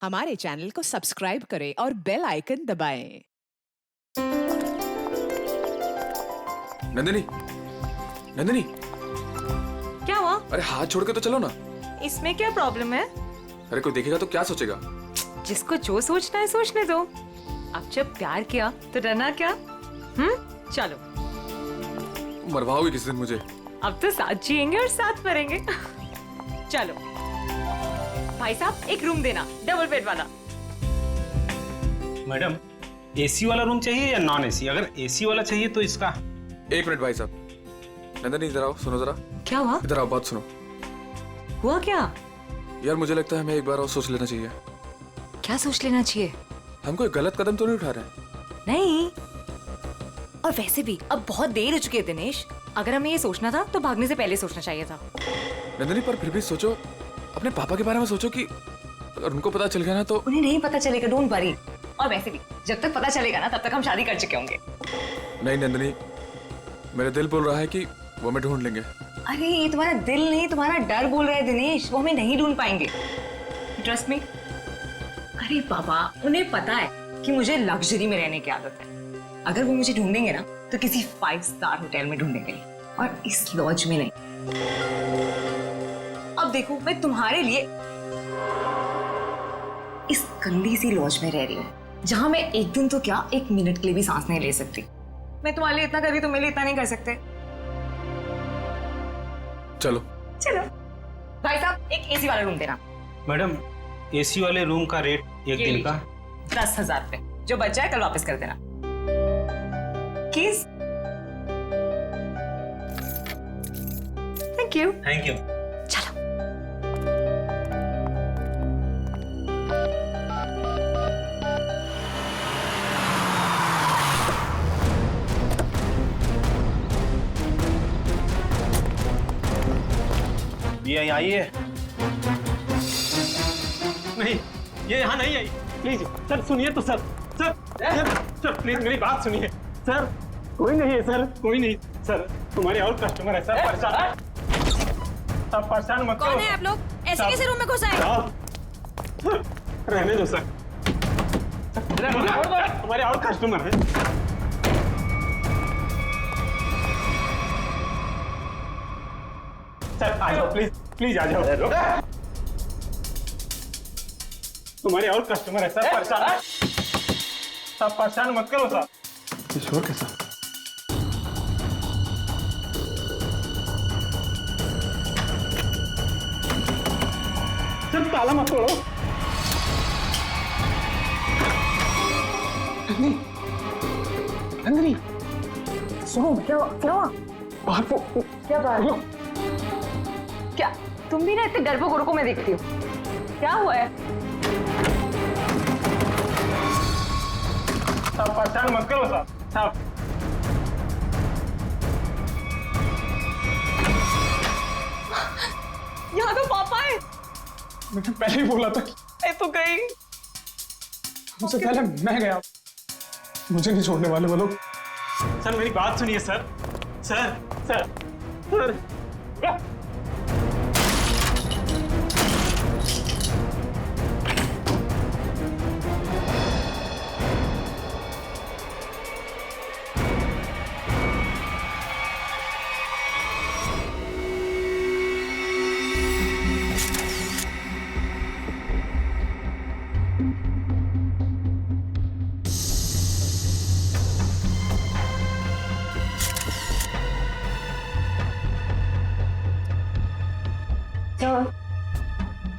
हमारे चैनल को सब्सक्राइब करें और बेल आइकन दबाएं। नंदिनी, नंदिनी, क्या हुआ? अरे हाथ छोड़ के तो चलो ना। इसमें क्या प्रॉब्लम है? अरे कोई देखेगा तो क्या सोचेगा? जिसको जो सोचना है सोचने दो। अब जब प्यार किया तो डरना क्या? चलो। मरवाओगे किस दिन मुझे? अब तो साथ जिएंगे और साथ मरेंगे। चलो। भाई साहब एक रूम देना, डबल बेड वाला। मैडम, एसी वाला रूम चाहिए या नॉन एसी? अगर एसी वाला चाहिए तो इसका। एक मिनट भाई साहब। नंदिनी इधर आओ, सुनो जरा। क्या हुआ? इधर आओ, बात सुनो। हुआ क्या? यार मुझे लगता है हमें एक बार और सोच लेना चाहिए। क्या सोच लेना चाहिए? हम कोई गलत कदम तो नहीं उठा रहे हैं? नहीं। और वैसे भी अब बहुत देर हो चुकी है दिनेश। अगर हमें ये सोचना था तो भागने से पहले सोचना चाहिए था। नंदिनी पर फिर भी सोचो, अपने पापा के बारे में सोचो कि अगर उनको पता चल गया ना तो। उन्हें नहीं पता चलेगा, डोंट वरी। और वैसे भी जब तक पता चलेगा ना तब तक हम शादी कर चुके होंगे। नहीं नंदिनी, मेरा दिल बोल रहा है कि वो हमें ढूंढ लेंगे। अरे ये तुम्हारा दिल नहीं, तुम्हारा डर बोल रहा है दिनेश। वो हमें नहीं ढूंढ पाएंगे, ट्रस्ट मी। अरे बाबा, उन्हें पता है कि मुझे लग्जरी में रहने की आदत है। अगर वो मुझे ढूंढेंगे ना तो किसी 5 स्टार होटल में ढूंढेंगे, और इस लॉज में नहीं। अब देखो, मैं तुम्हारे लिए इस गंदी सी लॉज में रह रही हूँ, जहां मैं एक दिन तो क्या, 1 मिनट के लिए भी सांस नहीं ले सकती। मैं तुम्हारे लिए इतना कर रही, तुम मेरे लिए इतना नहीं कर सकते। चलो चलो। भाई साहब एक एसी वाला रूम देना। मैडम, एसी वाले रूम का रेट एक दिन का 10,000 रुपए। जो बच जाए कल वापस कर देना। किस? Thank you. Thank you. चलो। ये आई है? नहीं, ये यहाँ नहीं आई। प्लीज सर सुनिए तो सर। सर प्लीज मेरी बात सुनिए सर। कोई नहीं है सर, कोई नहीं सर। तुम्हारे और कस्टमर है सर, परेशान। सब परेशान मत करो। कौन है आप लोग? ऐसे कैसे रूम में घुस आए? रहने दो सर। तुम्हारे और कस्टमर है। सर आ जाओ, प्लीज प्लीज आ जाओ। तुम्हारे और कस्टमर है सर, परेशान। सब परेशान मत करो सर। ईश्वर के साथ सर ताला मत तोड़ो। नंदिनी, सुनो, क्या बाहर को क्या बात है? क्या तुम भी ना इतने डरपोक औरतों को मैं देखती हूँ? क्या हुआ है? सब परेशान मत करो सर। सब यहाँ तो पापा है। मैंने पहले ही बोला था कि मैं तो गई। हमसे पहले मैं गया। मुझे नहीं छोड़ने वाले वो लोग। सर मेरी बात सुनिए सर। सर सर सर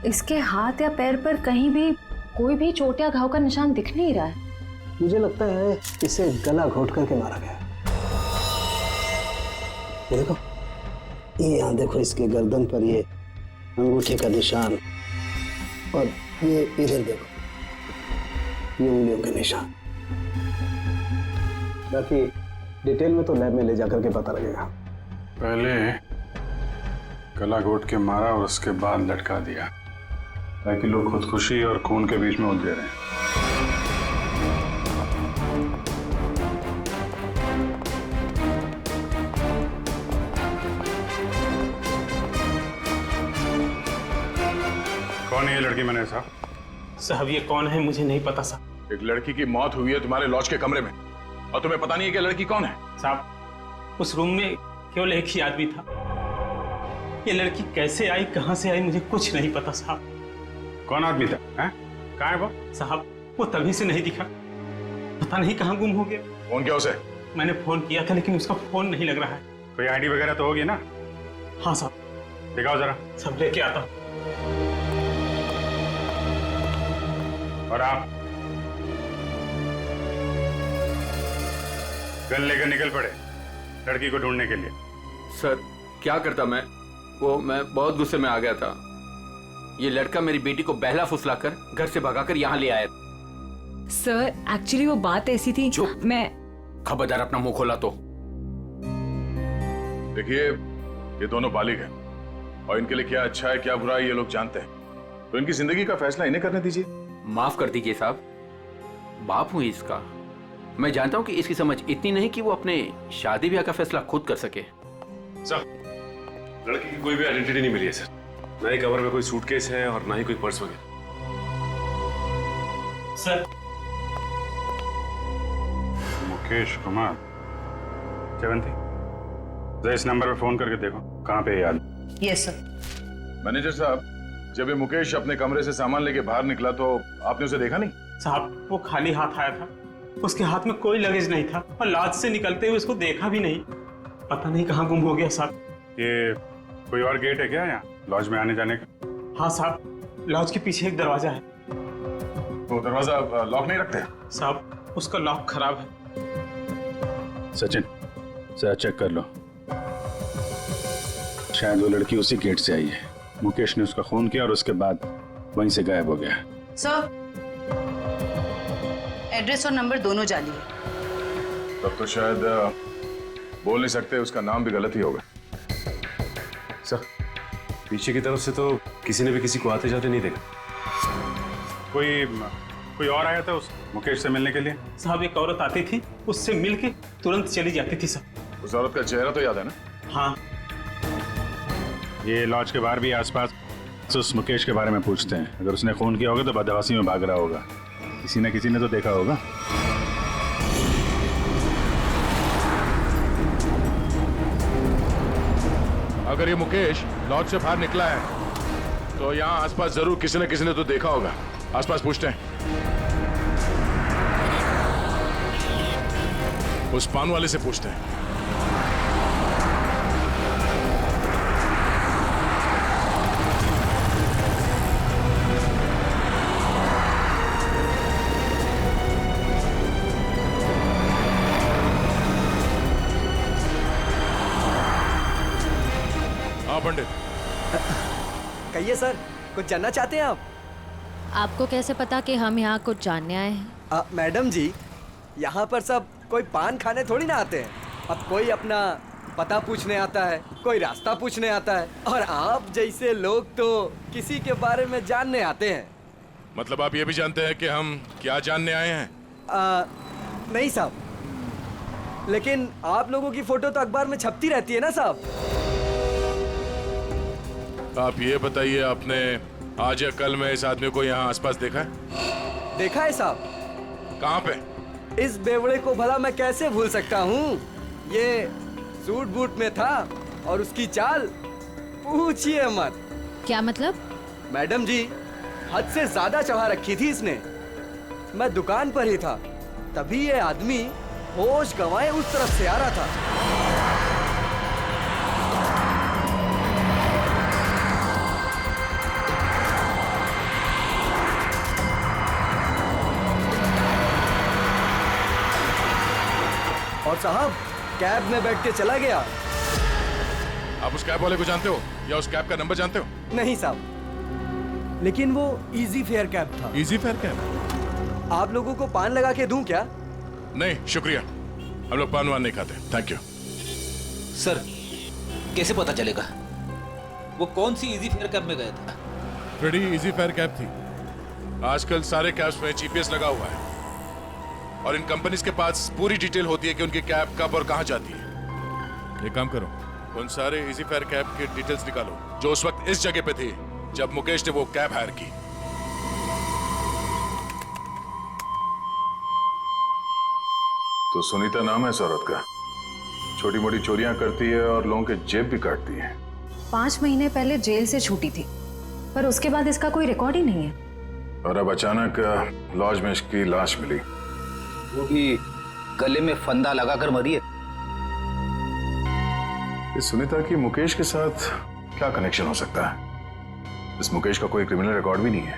इसके हाथ या पैर पर कहीं भी कोई भी चोट या घाव का निशान दिख नहीं रहा है। मुझे लगता है इसे गला घोट करके मारा गया। ये देखो, ये यहाँ देखो, इसके गर्दन पर ये अंगूठे का निशान, और ये इधर देखो, ये उंगलियों के निशान। बाकी डिटेल में तो लैब में ले जाकर के पता लगेगा। पहले गला घोट के मारा और उसके बाद लटका दिया, ताकि लोग खुदकुशी और खून के बीच में उलझे रहे। कौन है ये लड़की? मैंने साहब साहब ये कौन है मुझे नहीं पता साहब। एक लड़की की मौत हुई है तुम्हारे लॉज के कमरे में और तुम्हें पता नहीं है कि लड़की कौन है? साहब उस रूम में केवल एक ही आदमी था। ये लड़की कैसे आई, कहां से आई, मुझे कुछ नहीं पता साहब। कौन आदमी था? कहाँ है वो? साहब वो तभी से नहीं दिखा, पता नहीं कहाँ गुम हो गया। फोन किया उसे? मैंने फोन किया था लेकिन उसका फोन नहीं लग रहा है। कोई आईडी वगैरह तो होगी ना? हाँ साहब। दिखाओ जरा। सब लेके आता हूँ। और आप गन लेकर निकल पड़े लड़की को ढूंढने के लिए। सर क्या करता मैं बहुत गुस्से में आ गया था। ये लड़का मेरी बेटी को बहला फुसलाकर घर से भगाकर यहाँ ले आया। सर एक्चुअली वो बात ऐसी थी। चुप। मैं खबरदार अपना मुंह खोला तो। देखिए ये दोनों बालिग हैं और इनके लिए क्या अच्छा है क्या बुरा है ये लोग जानते हैं, तो इनकी जिंदगी का फैसला इन्हें करने दीजिए। माफ कर दीजिए साहब, बाप हूं इसका। मैं जानता हूं कि इसकी समझ इतनी नहीं कि वो अपने शादी ब्याह का फैसला खुद कर सके। सर लड़की की कोई भी आइडेंटिटी नहीं मिली है सर, ना ही कवर में कोई सूटकेस है और ना ही कोई पर्स वगैरह। सर मुकेश कुमार 70। जरा इस नंबर पे फोन करके देखो कहाँ पे याद। Yes sir. मैनेजर साहब जब ये मुकेश अपने कमरे से सामान लेके बाहर निकला तो आपने उसे देखा नहीं? साहब वो खाली हाथ आया था, उसके हाथ में कोई लगेज नहीं था और लॉज से निकलते हुए उसको देखा भी नहीं। पता नहीं कहाँ गुम हो गया साहब। ये कोई और गेट है क्या यहाँ लॉज में आने जाने का? हाँ साहब लॉज के पीछे एक दरवाजा है। तो दरवाजा लॉक नहीं रखते? साहब उसका लॉक खराब है। सचिन जरा चेक कर लो, शायद वो लड़की उसी गेट से आई है। मुकेश ने उसका खून किया और उसके बाद वहीं से गायब हो गया। सर एड्रेस और नंबर दोनों जाली है। तब तो शायद बोल नहीं सकते, उसका नाम भी गलत ही होगा। सर पीछे की तरफ से तो किसी ने भी किसी को आते जाते नहीं देखा। कोई और आया था उस मुकेश से मिलने के लिए? साहब एक औरत आती थी, उससे मिलके तुरंत चली जाती थी सर। उस औरत का चेहरा तो याद है ना? हाँ। ये लॉज के बाहर भी आसपास तो उस मुकेश के बारे में पूछते हैं। अगर उसने खून किया होगा तो बदहवासी में भाग रहा होगा, किसी न किसी ने तो देखा होगा। अगर ये मुकेश लॉज से बाहर निकला है तो यहाँ आसपास जरूर किसी न किसी ने तो देखा होगा। आसपास पूछते हैं। उस पान वाले से पूछते हैं। हाँ पंडित। कहिए सर, कुछ जानना चाहते हैं आप? आपको कैसे पता कि हम यहाँ कुछ जानने आए हैं? मैडम जी, यहाँ पर सब कोई पान खाने थोड़ी ना आते हैं। अब कोई अपना पता पूछने आता है, कोई रास्ता पूछने आता है, और आप जैसे लोग तो किसी के बारे में जानने आते हैं। मतलब आप ये भी जानते हैं कि हम क्या जानने आए हैं? नहीं साहब, लेकिन आप लोगों की फोटो तो अखबार में छपती रहती है ना साहब। आप ये बताइए, आपने आज या कल में इस आदमी को यहाँ आसपास देखा है? देखा है साहब। कहाँ पे? इस बेवड़े को भला मैं कैसे भूल सकता हूँ। ये सूट बूट में था और उसकी चाल पूछिए मत। क्या मतलब? मैडम जी, हद से ज्यादा चढ़ा रखी थी इसने। मैं दुकान पर ही था, तभी ये आदमी होश गंवाए उस तरफ से आ रहा था। और साहब कैब में बैठ के चला गया। आप उस कैब वाले को जानते हो या उस कैब का नंबर जानते हो? नहीं साहब, लेकिन वो इजी फेयर कैब था। Easy fair cab? आप लोगों को पान लगा के दूं क्या? नहीं शुक्रिया, हम लोग पान वान नहीं खाते, थैंक यू। सर कैसे पता चलेगा वो कौन सी इजी फेयर कैब में गया था? बड़ी इजी फेयर कैब थी। आजकल सारे कैब्स में जीपीएस लगा हुआ है और इन कंपनीज के पास पूरी डिटेल होती है कि उनकी कैब कब और कहां जाती है। एक काम करो, उन सारे इजी फेयर कैब की डिटेल्स निकालो जो उस वक्त इस जगह पे थी जब मुकेश ने वो कैब हायर की। तो सुनीता नाम है इस औरत का। छोटी मोटी चोरियां करती है और लोगों के जेब भी काटती है। 5 महीने पहले जेल से छूटी थी, पर उसके बाद इसका कोई रिकॉर्ड ही नहीं है। और अब अचानक लॉज में इसकी लाश मिली। वो भी गले में फंदा लगाकर मरी है। इस सुनीता की मुकेश के साथ क्या कनेक्शन हो सकता है? इस मुकेश का कोई क्रिमिनल रिकॉर्ड भी नहीं है।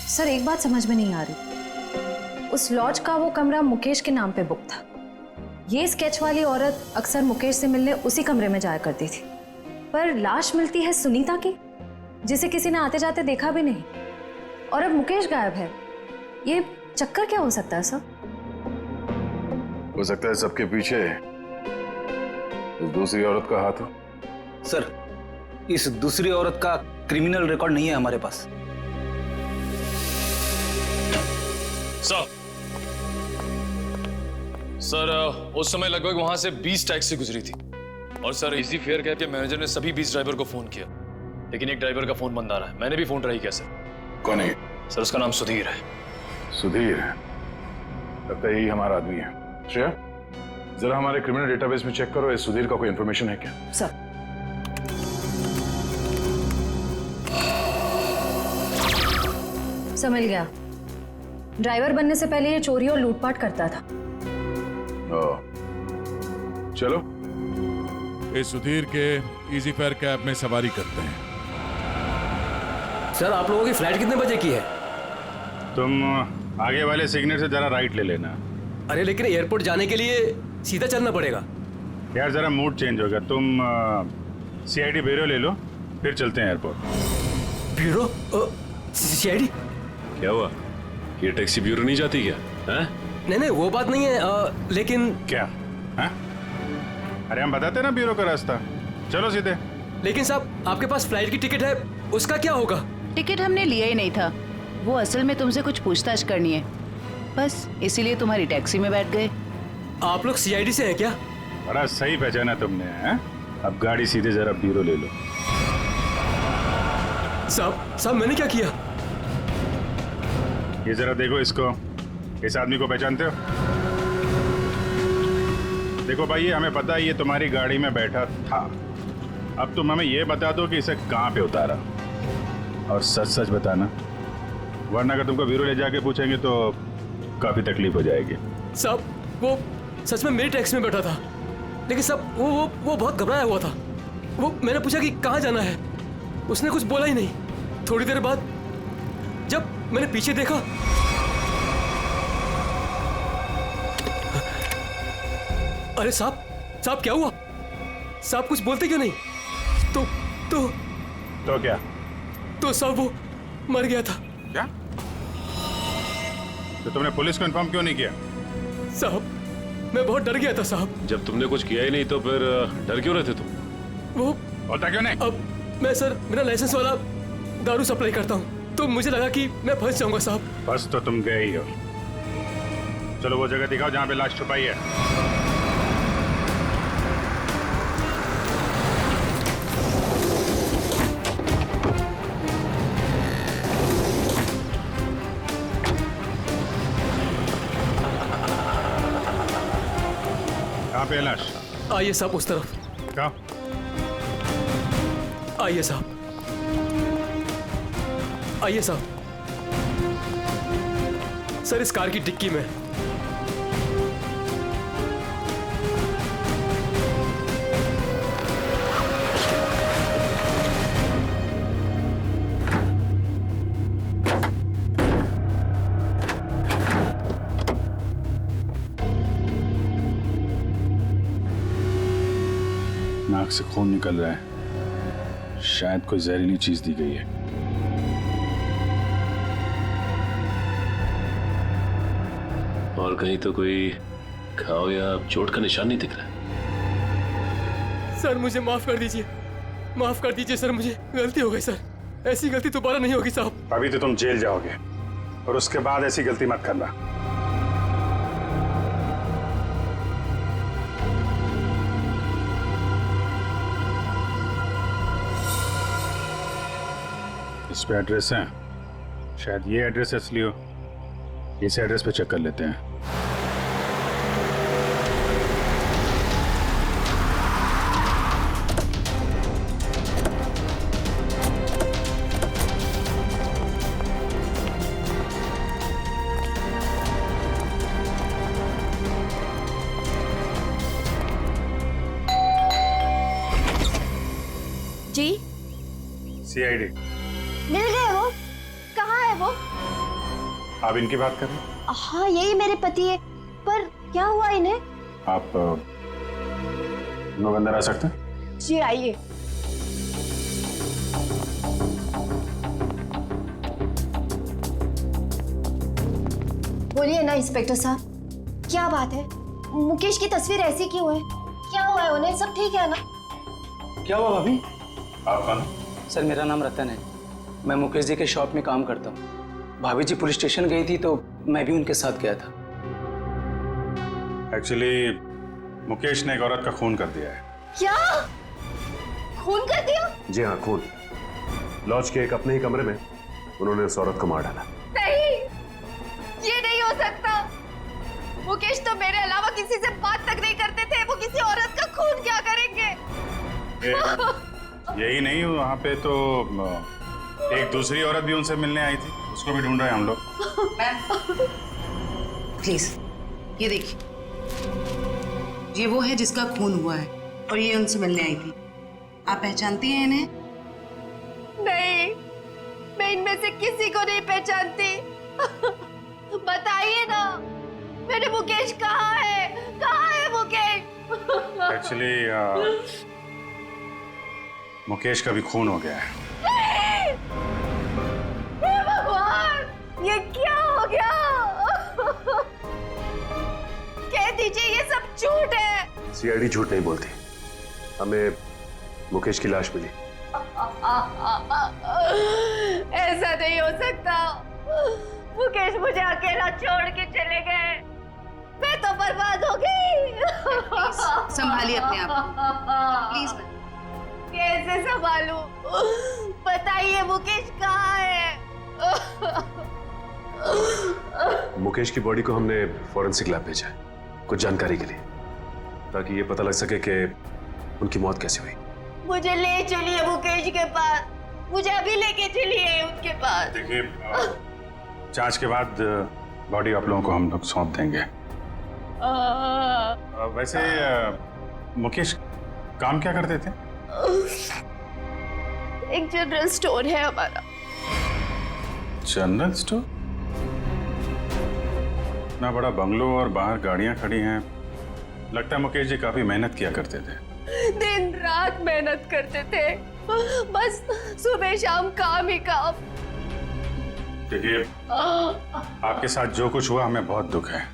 सर एक बात समझ में नहीं आ रही, उस लॉज का वो कमरा मुकेश के नाम पे बुक था। ये स्केच वाली औरत अक्सर मुकेश से मिलने उसी कमरे में जाया करती थी, पर लाश मिलती है सुनीता की, जिसे किसी ने आते जाते देखा भी नहीं, और अब मुकेश गायब है। ये चक्कर क्या हो सकता है सर? हो सकता है सबके पीछे इस दूसरी औरत का हाथ हो। सर, इस दूसरी औरत का क्रिमिनल रिकॉर्ड नहीं है हमारे पास। सर उस समय लगभग वहां से 20 टैक्सी गुजरी थी, और सर इजी फेयर कैब के मैनेजर ने सभी 20 ड्राइवर को फोन किया, लेकिन एक ड्राइवर का फोन बंद आ रहा है। मैंने भी फोन ट्राई किया सर। कौन है? सर उसका नाम सुधीर है। सुधीर? लगता है यही हमारा आदमी है। श्रेया, जरा हमारे क्रिमिनल डेटाबेस में चेक करो, इस सुधीर का कोई इंफॉर्मेशन है क्या? सर समझ गया, ड्राइवर बनने से पहले ये चोरी और लूटपाट करता था। चलो इस सुधीर के इजी फेयर कैब में सवारी करते हैं। सर आप लोगों की फ्लाइट कितने बजे की है? तुम आगे वाले सिग्नल से जरा राइट ले लेना। अरे लेकिन एयरपोर्ट जाने के लिए सीधा चलना पड़ेगा। यार जरा मूड चेंज होगा, तुम CID ब्यूरो ले लो, फिर चलते हैं एयरपोर्ट। ब्यूरो? CID? क्या हुआ? ये टैक्सी ब्यूरो नहीं जाती क्या? हैं? नहीं वो बात नहीं है, लेकिन क्या है? अरे हम बताते ना ब्यूरो का रास्ता, चलो सीधे। लेकिन साहब आपके पास फ्लाइट की टिकट है, उसका क्या होगा? टिकट हमने लिया ही नहीं था, वो असल में तुमसे कुछ पूछताछ करनी है, बस इसीलिए तुम्हारी टैक्सी में बैठ गए। आप लोग CID से हैं क्या? बड़ा सही पहचाना तुमने, हैं? अब गाड़ी सीधे जरा ब्यूरो ले लो। साहब मैंने क्या किया? ये जरा देखो इसको, इस आदमी को पहचानते हो? देखो भाई, ये हमें पता है ये तुम्हारी गाड़ी में बैठा था। अब तुम हमें ये बता दो कि इसे कहाँ पे उतारा, और सच सच बताना, वरना अगर तुमको ब्यूरो ले जाके पूछेंगे तो काफी तकलीफ हो जाएगी। साहब वो सच में मेरी टैक्सी में बैठा था, लेकिन साहब वो बहुत घबराया हुआ था। वो मैंने पूछा कि कहाँ जाना है, उसने कुछ बोला ही नहीं। थोड़ी देर बाद जब मैंने पीछे देखा, अरे साहब क्या हुआ? साहब कुछ बोलते क्यों नहीं? तो क्या? तो साहब वो मर गया था। क्या? तो तुमने पुलिस को इन्फॉर्म क्यों नहीं किया? साहब मैं बहुत डर गया था साहब। जब तुमने कुछ किया ही नहीं तो फिर डर क्यों रहे थे तुम? वो होता क्यों नहीं? अब मैं सर मेरा लाइसेंस वाला दारू सप्लाई करता हूँ, तो मुझे लगा कि मैं फंस जाऊंगा साहब। बस तो तुम गए ही हो। चलो वो जगह दिखाओ जहाँ पे लाश छुपाई है। कहाँ पे है लाश? आइए साहब उस तरफ। क्या? आइए साहब, आइए साहब। सर इस कार की डिक्की में। नाक से खून निकल रहा है, शायद कोई जहरीली चीज दी गई है। और कहीं तो कोई घाव या चोट का निशान नहीं दिख रहा। सर मुझे माफ कर दीजिए, माफ कर दीजिए सर, मुझे गलती हो गई सर। ऐसी गलती दोबारा नहीं होगी साहब। अभी तो तुम जेल जाओगे और उसके बाद ऐसी गलती मत करना। इस पे एड्रेस है, शायद ये एड्रेस असली हो। इस एड्रेस पे चेक कर लेते हैं। सीआईडी। मिल गए वो? कहाँ है वो? आप इनकी बात कर रहे हैं? हाँ यही मेरे पति है, पर क्या हुआ इन्हें? आप लोग अंदर आ सकते हैं? जी आइए। बोलिए ना इंस्पेक्टर साहब, क्या बात है? मुकेश की तस्वीर ऐसी क्यों है? क्या हुआ है उन्हें? सब ठीक है ना? क्या हुआ भाभी? आप कौन? सर मेरा नाम रतन है, मैं मुकेश जी के शॉप में काम करता हूँ। भाभी जी पुलिस स्टेशन गई थी तो मैं भी उनके साथ गया था। एक्चुअली मुकेश ने एक औरत का खून कर दिया है। क्या? खून कर दिया? जी हाँ, खून। लॉज के एक अपने ही कमरे में उन्होंने उस औरत को मार डाला। नहीं, ये नहीं हो सकता। मुकेश तो मेरे अलावा किसी से बात तक नहीं करते थे, वो किसी औरत का खून क्या करेंगे? यही नहीं, वहाँ पे तो एक दूसरी औरत भी उनसे मिलने आई थी, उसको भी ढूंढ रहे हैं हम लोग। मैम प्लीज ये देखिए, ये वो है जिसका खून हुआ है और ये उनसे मिलने आई थी। आप पहचानती हैं इन्हें? नहीं, मैं इनमें से किसी को नहीं पहचानती। बताइए ना, मेरे मुकेश कहाँ है? कहाँ है मुकेश? एक्चुअली मुकेश का भी खून हो गया है। हे भगवान, ये क्या हो गया? कह दीजिए ये सब झूठ है। सीआईडी झूठ नहीं बोलती, हमें मुकेश की लाश मिली। ऐसा नहीं हो सकता। मुकेश मुझे अकेला छोड़ के चले गए, मैं तो बर्बाद हो गई। संभालिए अपने आप को प्लीज। कैसे संभालूं? बताइए मुकेश कहाँ है? मुकेश की बॉडी को हमने फॉरेंसिक लैब भेजा है कुछ जानकारी के लिए, ताकि ये पता लग सके कि उनकी मौत कैसे हुई। मुझे ले चलिए मुकेश के पास, मुझे अभी लेके चलिए उनके पास। देखिए, जांच के बाद बॉडी आप लोगों को हम लोग सौंप देंगे। वैसे मुकेश काम क्या करते थे? एक जनरल स्टोर है हमारा। General store? इतना बड़ा बंगलो और बाहर गाड़ियां खड़ी हैं, लगता है मुकेश जी काफी मेहनत किया करते थे। दिन रात मेहनत करते थे, बस सुबह शाम काम ही काम। देखिए, आपके साथ जो कुछ हुआ हमें बहुत दुख है,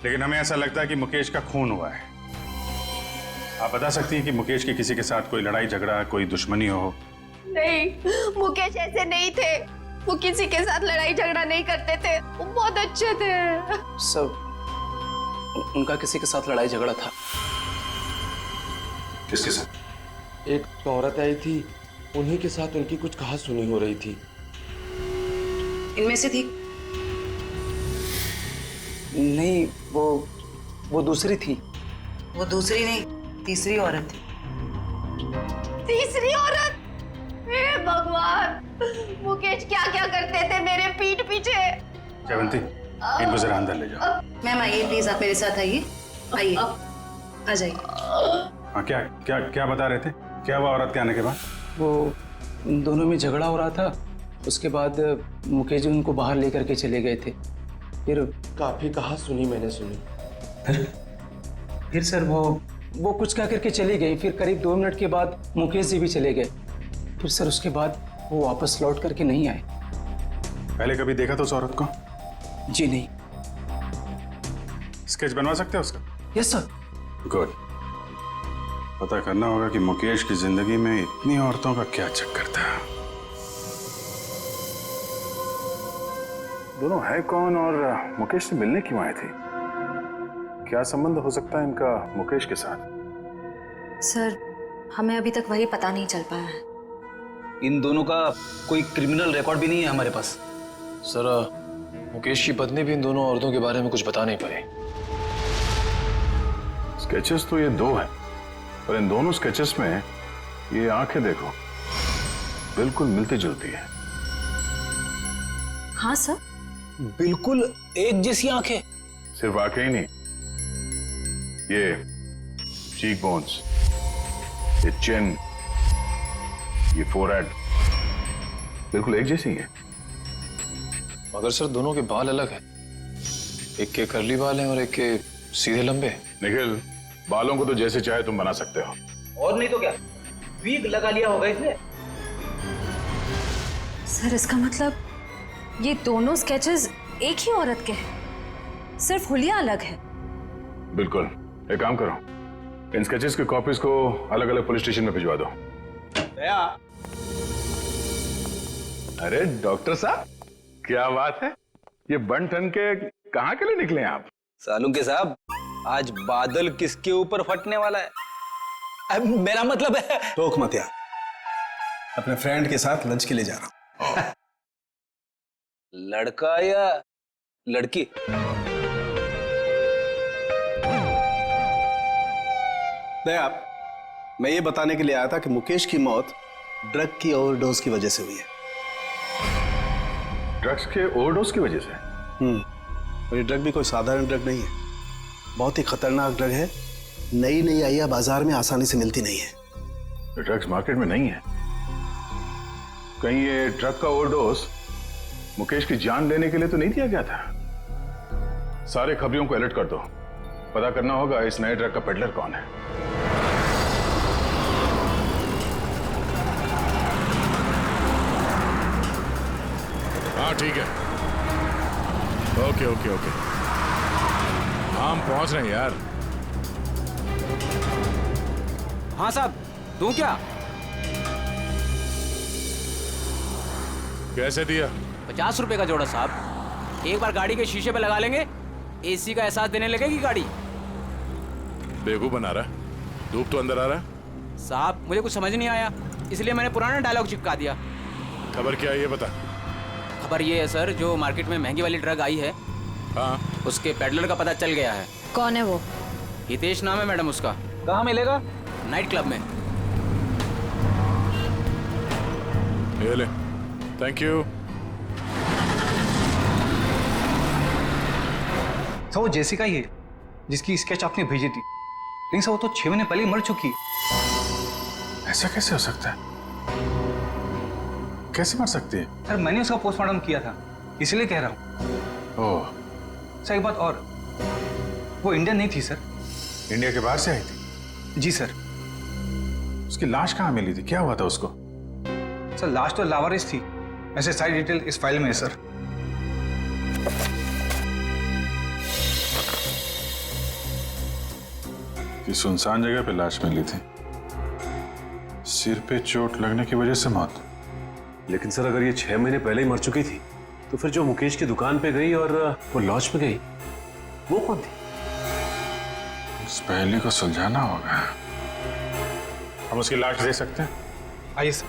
लेकिन हमें ऐसा लगता है कि मुकेश का खून हुआ है। आप बता सकती हैं कि मुकेश की किसी के साथ कोई लड़ाई झगड़ा, कोई दुश्मनी हो? नहीं, मुकेश ऐसे नहीं थे। वो किसी के साथ लड़ाई झगड़ा नहीं करते थे, वो बहुत अच्छे थे। सब उनका किसी के साथ लड़ाई झगड़ा था। किसके साथ? एक औरत आई थी, उन्हीं के साथ उनकी कुछ कहा सुनी हो रही थी। इनमें से थी? नहीं, वो दूसरी थी। वो दूसरी नहीं, तीसरी औरत थी। तीसरी औरत? हे भगवान, मुकेश क्या क्या करते थे मेरे पीठ पीछे। जयवंती, इनको जरा अंदर ले जाओ। मैम आइए प्लीज, आप मेरे साथ आइए। आइए, आ जाइए। हाँ, क्या क्या क्या बता रहे थे? क्या हुआ औरत के आने के बाद? वो दोनों में झगड़ा हो रहा था, उसके बाद मुकेश जी उनको बाहर लेकर के चले गए थे। फिर काफी कहा सुनी मैंने सुनी। फिर सर वो कुछ कह करके चली गई। फिर करीब 2 मिनट के बाद मुकेश जी भी चले गए। फिर सर उसके बाद वो वापस लौट करके नहीं आए। पहले कभी देखा था उस औरत को? जी नहीं। स्केच बनवा सकते हैं उसका? Yes sir. गुड। पता करना होगा कि मुकेश की जिंदगी में इतनी औरतों का क्या चक्कर था। दोनों है कौन और मुकेश से मिलने क्यों आए थे? क्या संबंध हो सकता है इनका मुकेश के साथ? सर हमें अभी तक वही पता नहीं चल पाया है। इन दोनों का कोई क्रिमिनल रिकॉर्ड भी नहीं है हमारे पास। सर, मुकेश की पत्नी भी इन दोनों औरतों के बारे में कुछ बता नहीं पाई। स्केचेस तो ये 2 हैं, और इन दोनों स्केचेस में ये आंखें देखो, बिल्कुल मिलती जुलती है। हाँ सर, बिल्कुल एक जैसी आंखें। सिर्फ आंखें ही नहीं, ये चीक बोन्स, ये चिन, ये फोरहेड, बिल्कुल एक जैसी है। मगर सर दोनों के बाल अलग हैं। एक के कर्ली बाल हैं और एक के सीधे लंबे। निखिल, बालों को तो जैसे चाहे तुम बना सकते हो। और नहीं तो क्या, वीग लगा लिया होगा इसने। सर इसका मतलब ये दोनों स्केचेस एक ही औरत के हैं, सिर्फ हुलिया अलग है। बिल्कुल। एक काम करो, इन स्केचेस की कॉपीज को अलग अलग पुलिस स्टेशन में भिजवा दो। अरे डॉक्टर साहब, क्या बात है, ये बन ठन के कहाँ के लिए निकले हैं आप? सालुंके साहब, आज बादल किसके ऊपर फटने वाला है? अब मेरा मतलब है। टोक मत यार, अपने फ्रेंड के साथ लंच के लिए जा रहा हूं। लड़का या लड़की? दया, मैं ये बताने के लिए आया था कि मुकेश की मौत ड्रग की ओवरडोज की वजह से हुई है। ड्रग्स के ओवरडोज की वजह से? और ये ड्रग भी कोई साधारण ड्रग नहीं है, बहुत ही खतरनाक ड्रग है। नई नई आई है, बाजार में आसानी से मिलती नहीं है। ड्रग्स मार्केट में नहीं है? कहीं ये ड्रग का ओवरडोज मुकेश की जान लेने के लिए तो नहीं दिया गया था? सारे खबरियों को अलर्ट कर दो, पता करना होगा इस नए ड्रग का पेडलर कौन है। हाँ ठीक है, ओके ओके ओके, हम पहुंच रहे हैं यार। हाँ साहब, दूं क्या? कैसे दिया? 50 रुपए का जोड़ा साहब। एक बार गाड़ी के शीशे पे लगा लेंगे, एसी का एहसास देने लगेगी गाड़ी। बेवकूफ बना रहा है, धूप तो अंदर आ रहा है। साहब मुझे कुछ समझ नहीं आया, इसलिए मैंने पुराना डायलॉग चिपका दिया। खबर क्या है ये बता। खबर ये है सर, जो मार्केट में महंगी वाली ड्रग आई है, हाँ, उसके पेडलर का पता चल गया है। कौन है वो? हितेश नाम है मैडम उसका। कहाँ मिलेगा? नाइट क्लब में। ये ले, थैंक यू। सर वो जेसिका ही है जिसकी स्केच आपने भेजी थी, लेकिन सर वो तो 6 महीने पहले ही मर चुकी है। ऐसा कैसे हो सकता है? कैसे मर सकती है? सर मैंने उसका पोस्टमार्टम किया था, इसलिए कह रहा हूँ। ओह। सर एक बात और, वो इंडियन नहीं थी सर। इंडिया के बाहर से आई थी? जी सर। उसकी लाश कहाँ मिली थी, क्या हुआ था उसको? सर लाश तो लावारिस थी, ऐसे सारी डिटेल इस फाइल में है सर। कि सुनसान जगह पे लाश मिली थी, सिर पे चोट लगने की वजह से मौत। लेकिन सर अगर ये 6 महीने पहले ही मर चुकी थी, तो फिर जो मुकेश की दुकान पे गई और वो लॉज में गई, वो कौन थी? इस पहेली को सुलझाना होगा। हम उसकी लाश दे सकते हैं? आइए सर।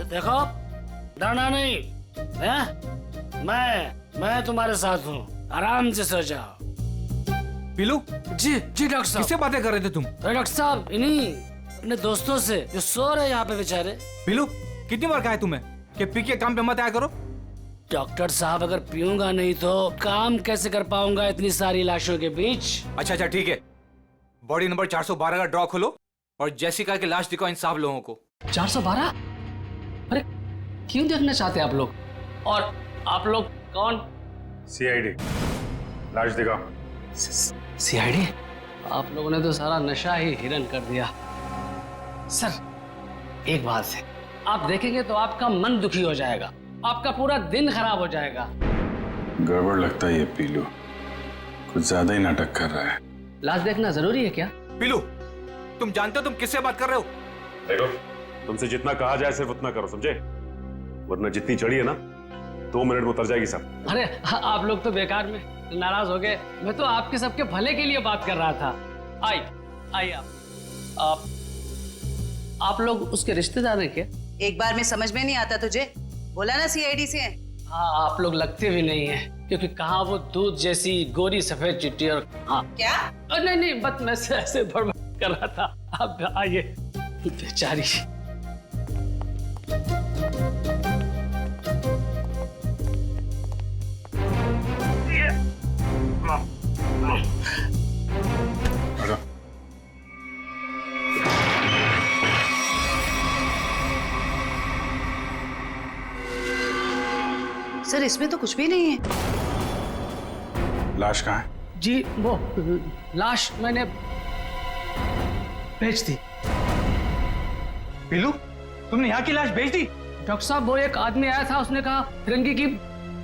देखो, डरना नहीं है? मैं तुम्हारे साथ हूँ, आराम से सो जाओ। पीलू? जी डॉक्टर साहब। किससे बातें कर रहे थे तुम? अरे डॉक्टर साहब, इन्हीं अपने दोस्तों से जो सो रहे यहाँ पे बेचारे। पीलू, कितनी बार कहा है तुम्हें कि पी के काम पे मत आया करो? डॉक्टर साहब, अगर पीऊंगा नहीं तो काम कैसे कर पाऊंगा इतनी सारी लाशों के बीच? अच्छा ठीक है, बॉडी नंबर 412 का ड्रॉ खोलो और जेसिका की लाश दिखाओ इन साहब लोगों को। 412? अरे क्यों देखना चाहते आप लोग? और आप लोग कौन? सीआईडी। लाश दिखाओ। सीआईडी? आप लोगों ने तो सारा नशा ही हिरन कर दिया। सर एक बात है, आप देखेंगे तो आपका मन दुखी हो जाएगा, आपका पूरा दिन खराब हो जाएगा। गड़बड़ लगता है ये पीलू, कुछ ज्यादा ही नाटक कर रहा है। लाश देखना जरूरी है क्या? पीलू, तुम जानते हो तुम किससे बात कर रहे हो? देखो, तुमसे जितना कहा जाए सिर्फ उतना करो, समझे? वरना जितनी चढ़ी है ना, 2 मिनट में उतर जाएगी सब। अरे आप लोग तो बेकार में नाराज हो गए, मैं तो आपके सबके भले के लिए बात कर रहा था। आइए आप लोग उसके रिश्तेदार हैं क्या? एक बार में समझ में नहीं आता तुझे? बोला ना सीआईडी से। हाँ, आप लोग लगते भी नहीं है, क्योंकि कहाँ वो दूध जैसी गोरी सफेद चिट्टी और हाँ क्या? नहीं बस मैं ऐसे बड़बड़ कर रहा था। आप आइए। बेचारी। सर इसमें तो कुछ भी नहीं है। लाश कहाँ है? जी वो लाश मैंने भेज दी। पीलू, तुमने यहाँ की लाश भेज दी? डॉक्टर साहब वो एक आदमी आया था, उसने कहा फिरंगी की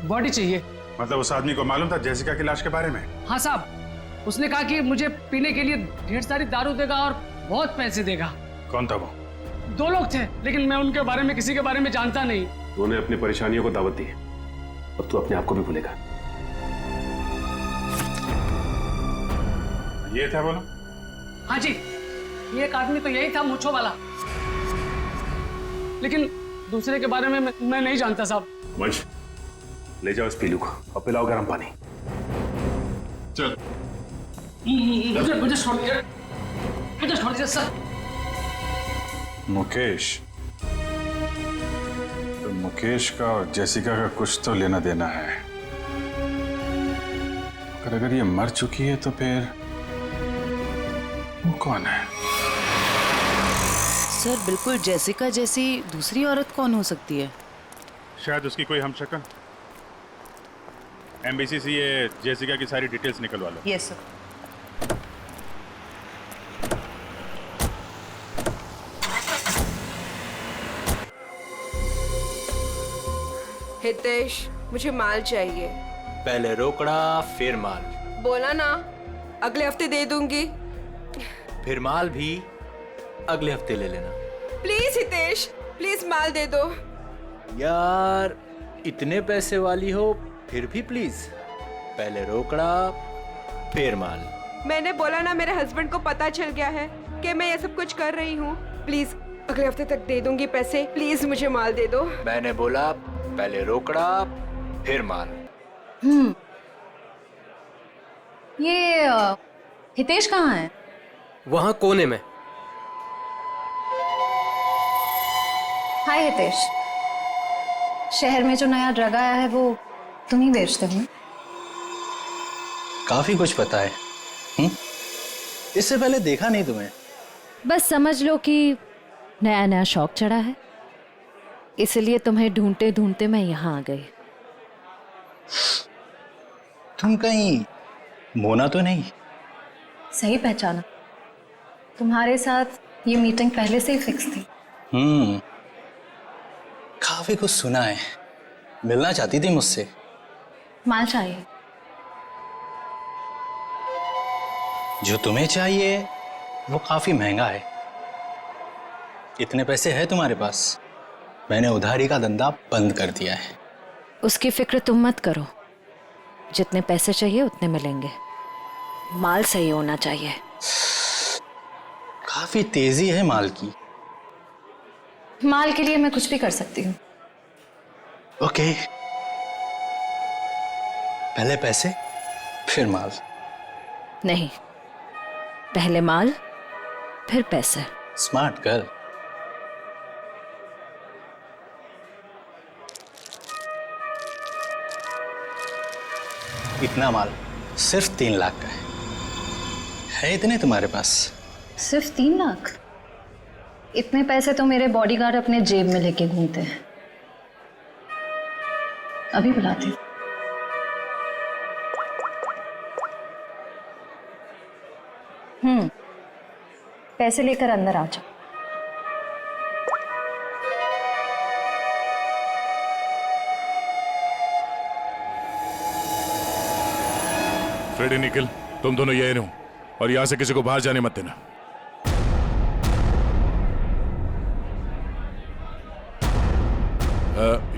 बॉडी चाहिए। मतलब उस आदमी को मालूम था जेसिका की लाश के बारे में? हाँ साहब, उसने कहा कि मुझे पीने के लिए ढेर सारी दारू देगा और बहुत पैसे देगा। कौन था वो? 2 लोग थे, लेकिन मैं उनके बारे में किसी के बारे में जानता नहीं। तूने अपनी परेशानियों को दावत दी है, अब तू अपने आप को भी भूलेगा। ये था बोलो? हाँ जी, ये एक आदमी तो यही था, मूंछों वाला, लेकिन दूसरे के बारे में मैं नहीं जानता साहब। वंश, ले जाओ इस पीलू को और पिलाओ गर्म पानी। चल। मुझे छोड़ दीजिए, मुझे छोड़ दीजिए सर। मुकेश, तो मुकेश का और जेसिका का कुछ तो लेना देना है। अगर ये मर चुकी है तो फिर वो कौन है? सर बिल्कुल जेसिका जैसी दूसरी औरत कौन हो सकती है? शायद उसकी कोई हमशक्ल। एमबीसी से ये जेसिका की सारी डिटेल्स निकलवा लो। Yes sir. हितेश, मुझे माल चाहिए। पहले रोकड़ा फिर माल। बोला ना, अगले हफ्ते दे दूंगी। फिर माल भी अगले हफ्ते ले लेना। प्लीज हितेश, प्लीज माल दे दो। यार इतने पैसे वाली हो फिर भी प्लीज, पहले रोकड़ा फिर माल। मैंने बोला ना, मेरे हस्बैंड को पता चल गया है कि मैं ये सब कुछ कर रही हूँ। प्लीज अगले हफ्ते तक दे दूंगी पैसे। प्लीज मुझे माल दे दो। मैंने बोला पहले रोकड़ा फिर माल। ये हितेश कहाँ है? वहां कोने में। हाय हितेश, शहर में जो नया ड्रग आया है वो तुम ही बेचते हो? काफी कुछ पता है। इससे पहले देखा नहीं तुम्हें। बस समझ लो कि नया नया शौक चढ़ा है, इसलिए तुम्हें ढूंढते ढूंढते मैं यहाँ आ गई। तुम कहीं मोना तो नहीं? सही पहचाना, तुम्हारे साथ ये मीटिंग पहले से ही फिक्स थी। काफी कुछ सुना है। मिलना चाहती थी मुझसे। माल चाहिए। जो तुम्हें चाहिए वो काफी महंगा है। इतने पैसे है तुम्हारे पास? मैंने उधारी का धंधा बंद कर दिया है। उसकी फिक्र तुम मत करो, जितने पैसे चाहिए उतने मिलेंगे। माल सही होना चाहिए। काफी तेजी है माल की। माल के लिए मैं कुछ भी कर सकती हूँ। ओके, पहले पैसे फिर माल। नहीं, पहले माल फिर पैसे। Smart girl. इतना माल सिर्फ 3 लाख का है इतने तुम्हारे पास? सिर्फ 3 लाख? इतने पैसे तो मेरे बॉडीगार्ड अपने जेब में लेके घूमते हैं। अभी बुलाती हूँ। पैसे लेकर अंदर आ जाओ। फ्रेडी, निखिल, तुम दोनों यही रहो और यहां से किसी को बाहर जाने मत देना।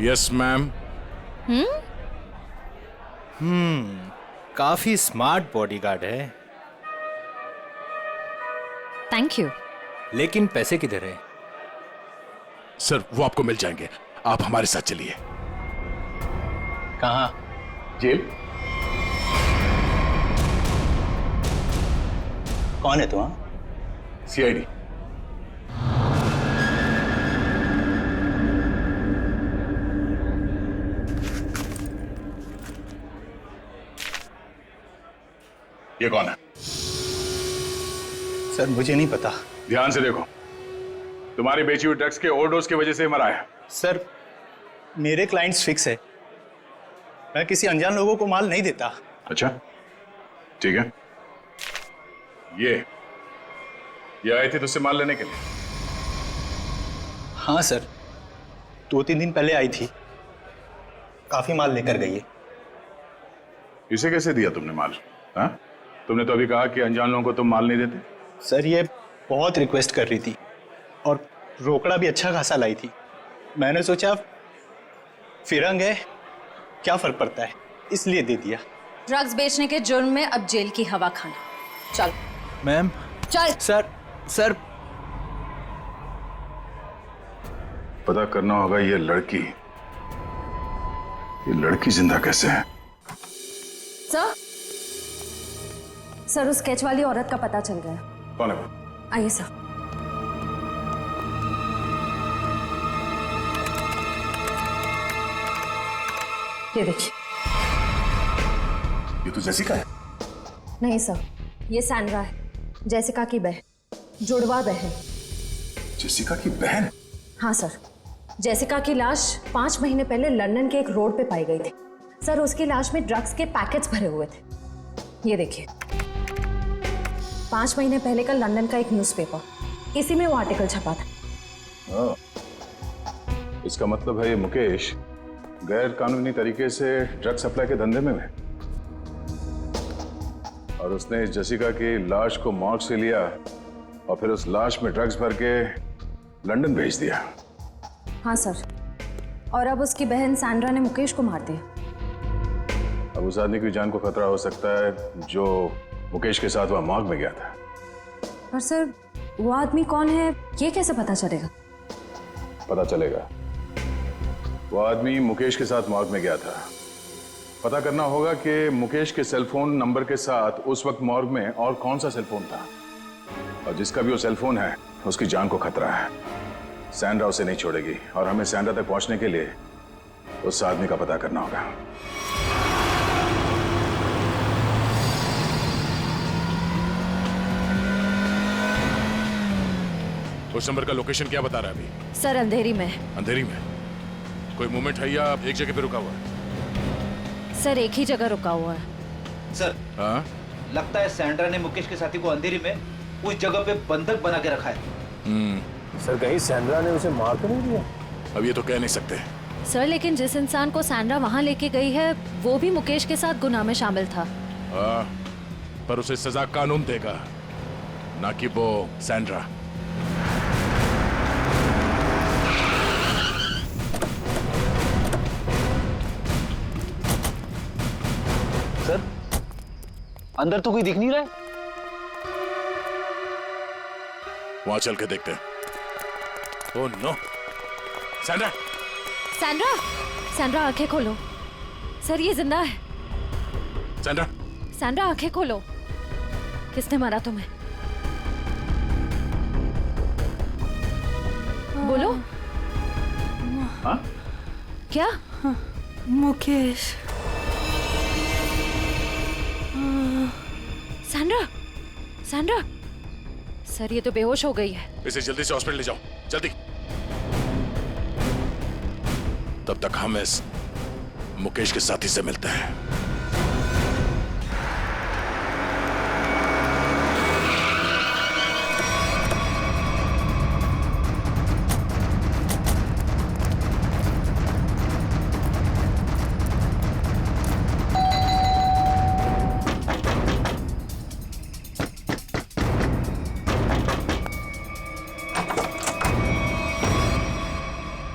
Yes ma'am. काफी स्मार्ट बॉडीगार्ड है। Thank you. लेकिन पैसे किधर है? सर वो आपको मिल जाएंगे, आप हमारे साथ चलिए। कहाँ? जेल। कौन है तुम? सीआईडी। ये कौन है? सर मुझे नहीं पता। ध्यान से देखो, तुम्हारी बेची हुई ड्रग्स के ओवरडोज की वजह से मरा है। सर मेरे क्लाइंट्स फिक्स है, मैं किसी अनजान लोगों को माल नहीं देता। अच्छा ठीक है। ये आई थी तुझसे माल लेने के लिए? हाँ सर, 2-3 दिन पहले आई थी, काफी माल लेकर गई है। इसे कैसे दिया तुमने माल? हाँ, तुमने तो अभी कहा कि अनजान लोगों को तुम माल नहीं देते। सर ये बहुत रिक्वेस्ट कर रही थी और रोकड़ा भी अच्छा खासा लाई थी। मैंने सोचा फिरंग है, क्या फर्क पड़ता है, इसलिए दे दिया। ड्रग्स बेचने के जुर्म में अब जेल की हवा खाना। चल मैम। चल। सर पता करना होगा ये लड़की जिंदा कैसे है। सर उस स्केच वाली औरत का पता चल गया। कौन है वो? आइए सर। ये देखिए। ये तो जेसिका है। नहीं सर, ये सैंड्रा है, जेसिका की बहन, जुड़वा बहन। जेसिका की बहन? हाँ सर, जेसिका की लाश 5 महीने पहले लंदन के एक रोड पे पाई गई थी। सर उसकी लाश में ड्रग्स के पैकेट्स भरे हुए थे। ये देखिए, 5 महीने पहले का लंदन का एक न्यूज़पेपर, इसी में वो आर्टिकल छपा था। इसका मतलब है ये मुकेश गैर कानूनी तरीके से ड्रग सप्लाई के धंधे में है और उसने इस जेसिका की लाश को मॉर्ग से लिया और फिर उस लाश में ड्रग्स भर के लंदन भेज दिया। हाँ सर, और अब उसकी बहन सैंड्रा ने मुकेश को मार दिया। अब उस आदमी की जान को खतरा हो सकता है जो मुकेश के साथ वहां मॉर्ग में गया था। पर सर वो आदमी कौन है ये कैसे पता चलेगा? पता चलेगा। वो आदमी मुकेश के साथ मॉर्ग में गया था। पता करना होगा कि मुकेश के सेलफोन नंबर के साथ उस वक्त मॉर्ग में और कौन सा सेलफोन था, और जिसका भी वो सेलफोन है उसकी जान को खतरा है। सैंड्रा उसे नहीं छोड़ेगी और हमें सैंड्रा तक पहुंचने के लिए उस आदमी का पता करना होगा। उस नंबर का लोकेशन क्या बता रहा है अभी? सर अंधेरी में। अंधेरी में? कोई मूवमेंट है या एक जगह पे रुका हुआ है? सर एक ही जगह रुका हुआ है। सर हाँ? लगता है सैंड्रा ने मुकेश के साथी को अंधेरी में उस जगह पे बंधक बना के रखा है। सर कहीं सैंड्रा ने उसे मार तो नहीं दिया? अब ये तो कह नहीं सकते। सर लेकिन जिस इंसान को सैंड्रा वहां लेके गई है वो भी मुकेश के साथ गुनाह में शामिल था। हाँ, पर उसे सजा कानून देगा, ना कि वो सैंड्रा। सर अंदर तो कोई दिख नहीं रहा है। वहां चल के देखते हैं। Oh no, Sandra! Sandra! Sandra आंखें खोलो। सर ये जिंदा है। सैंड्रा! सैंड्रा आंखें खोलो। किसने मारा तुम्हें? बोलो। हाँ? क्या? मुकेश। सैंड्रा! सैंड्रा! सर ये तो बेहोश हो गई है। इसे जल्दी से हॉस्पिटल ले जाओ, जल्दी। तब तक हम इस मुकेश के साथी से मिलते हैं।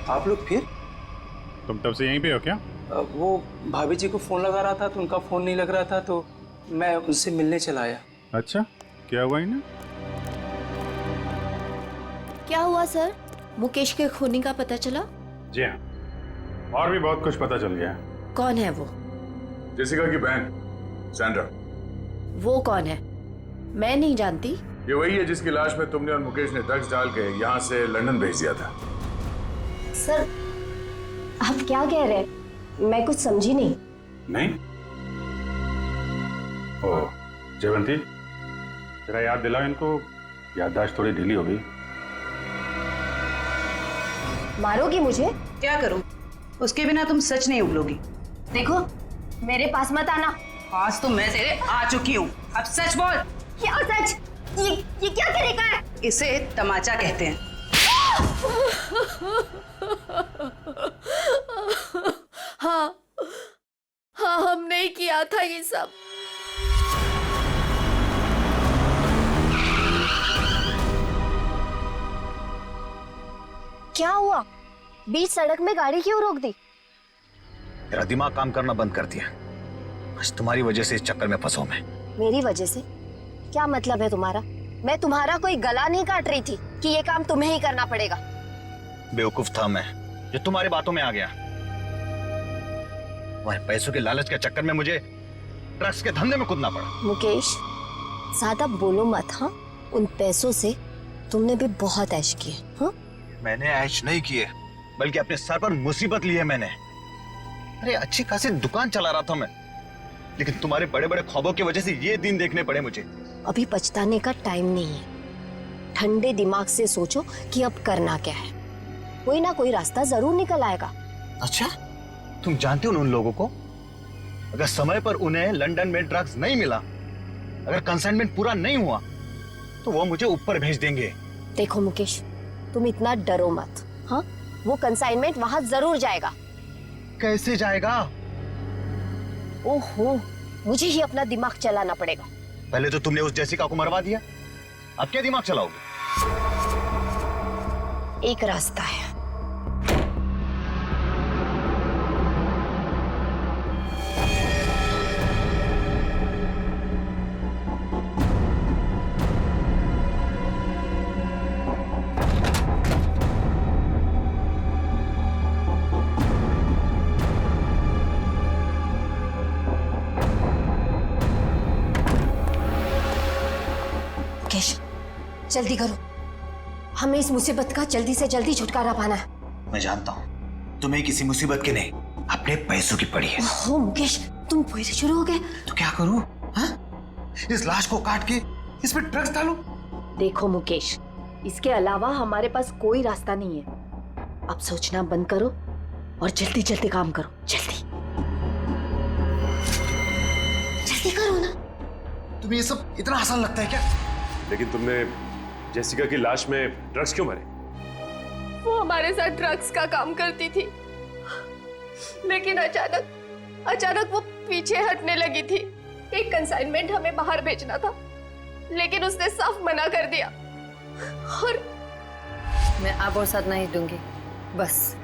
आप लोग फिर? तुम तब से यहीं पे हो क्या? वो भाभी जी को फोन लगा रहा था तो उनका फोन नहीं लग रहा था तो मैं उनसे मिलने चला आया। अच्छा, क्या हुआ इन्हें? क्या हुआ सर? मुकेश के खूनी का पता चला? जी हाँ, और भी बहुत कुछ पता चल गया। कौन है वो? जेसिका की बहन सैंड्रा। वो कौन है? मैं नहीं जानती। ये वही है जिसकी लाश में तुमने और मुकेश ने ड्रग्स डाल के यहाँ से लंदन भेज दिया था। सर आप क्या कह रहे हैं? मैं कुछ समझी नहीं। नहीं? ओह जयवंती, जरा याद दिलाओ इनको, याददाश्त थोड़ी ढीली हो गई। मारोगी मुझे? क्या करूं? उसके बिना तुम सच नहीं उगलोगी। देखो मेरे पास मत आना। आज तो मैं तेरे आ चुकी हूँ, अब सच बोल। क्या सच? ये क्या तरीका है? इसे तमाचा कहते हैं। हाँ हाँ, हमने ही किया था ये सब। क्या हुआ? बीच सड़क में गाड़ी क्यों रोक दी? तेरा दिमाग काम करना बंद कर दिया। आज तुम्हारी वजह से इस चक्कर में फंसा मैं। मेरी वजह से? क्या मतलब है तुम्हारा? मैं तुम्हारा कोई गला नहीं काट रही थी कि ये काम तुम्हें ही करना पड़ेगा। बेवकूफ था मैं जो तुम्हारी बातों में आ गया। तुम्हारे पैसों के लालच के चक्कर में मुझे ड्रग्स के धंधे में कूदना पड़ा। मुकेश, ज्यादा बोलो मत। हाँ, उन पैसों से तुमने भी बहुत ऐश किए। हाँ, मैंने ऐश नहीं किए, बल्कि अपने सर पर मुसीबत ली है मैंने। अरे अच्छी खासी दुकान चला रहा था मैं, लेकिन तुम्हारे बड़े बड़े ख्वाबों की वजह से ये दिन देखने पड़े मुझे। अभी पछताने का टाइम नहीं है। ठंडे दिमाग से सोचो कि अब करना क्या है। कोई ना कोई रास्ता जरूर निकल आएगा। अच्छा, तुम जानते हो उन लोगों को? अगर समय पर उन्हें लंदन में ड्रग्स नहीं मिला, अगर कंसाइनमेंट पूरा नहीं हुआ, तो वो मुझे ऊपर भेज देंगे। देखो मुकेश, तुम इतना डरो मत। हाँ, वो कंसाइनमेंट वहां जरूर जाएगा। कैसे जाएगा? ओहो, मुझे ही अपना दिमाग चलाना पड़ेगा। पहले तो तुमने उस जेसिका को मरवा दिया, अब क्या दिमाग चलाओगे? एक रास्ता है। जल्दी करो, हमें इस मुसीबत का जल्दी से जल्दी छुटकारा पाना है। मैं जानता हूँ तुम्हें किसी मुसीबत की नहीं, अपने पैसों की पड़ी है। ओह मुकेश, तुम फिर से शुरू हो गए। तो क्या करूँ? इस लाश को काट के इसमें ड्रग्स डालूं? देखो मुकेश, इसके अलावा हमारे पास कोई रास्ता नहीं है। अब सोचना बंद करो और जल्दी जल्दी काम करो। जल्दी जल्दी करो ना। तुम्हें ये सब इतना आसान लगता है क्या? लेकिन तुमने जेसिका की लाश में ड्रग्स क्यों मारे? वो हमारे साथ ड्रग्स का काम करती थी, लेकिन अचानक वो पीछे हटने लगी थी। एक कंसाइनमेंट हमें बाहर भेजना था, लेकिन उसने साफ मना कर दिया। और मैं अब और साथ नहीं दूंगी, बस।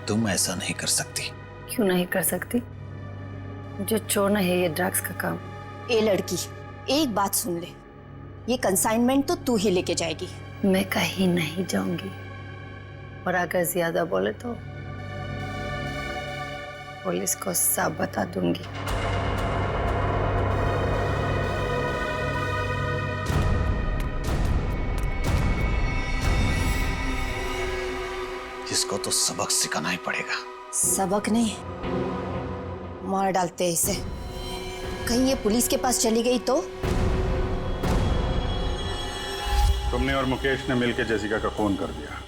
तुम ऐसा नहीं कर सकती। क्यों नहीं कर सकती? मुझे छोड़ना है ये ड्रग्स का काम। ए लड़की, एक बात सुन ले, ये कंसाइनमेंट तो तू ही लेके जाएगी। मैं कहीं नहीं जाऊंगी, और अगर ज्यादा बोले तो पुलिस को सब बता दूंगी। इसको तो सबक सिखाना ही पड़ेगा। सबक नहीं, मार डालते इसे। कहीं ये पुलिस के पास चली गई तो? तुमने और मुकेश ने मिलकर जेसिका का खून कर दिया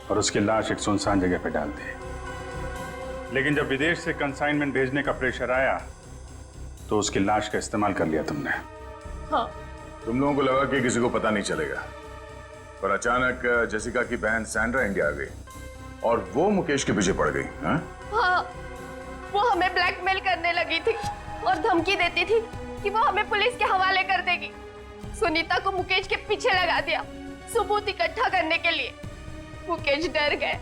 और उसकी लाश एक सुनसान जगह पे डाल दी। लेकिन जब विदेश से कंसाइनमेंट भेजने का प्रेशर आया तो उसकी लाश का इस्तेमाल कर लिया तुमने। हाँ। तुम लोगों को लगा कि किसी को पता नहीं चलेगा, पर अचानक जेसिका की बहन सैंड्रा इंडिया आ गई और वो मुकेश के पीछे पड़ गई। हाँ, वो हमें ब्लैकमेल करने लगी थी और धमकी देती थी कि वो हमें पुलिस के हवाले कर देगी। सुनीता को मुकेश के पीछे लगा दिया सबूत इकट्ठा करने के लिए। मुकेश डर गए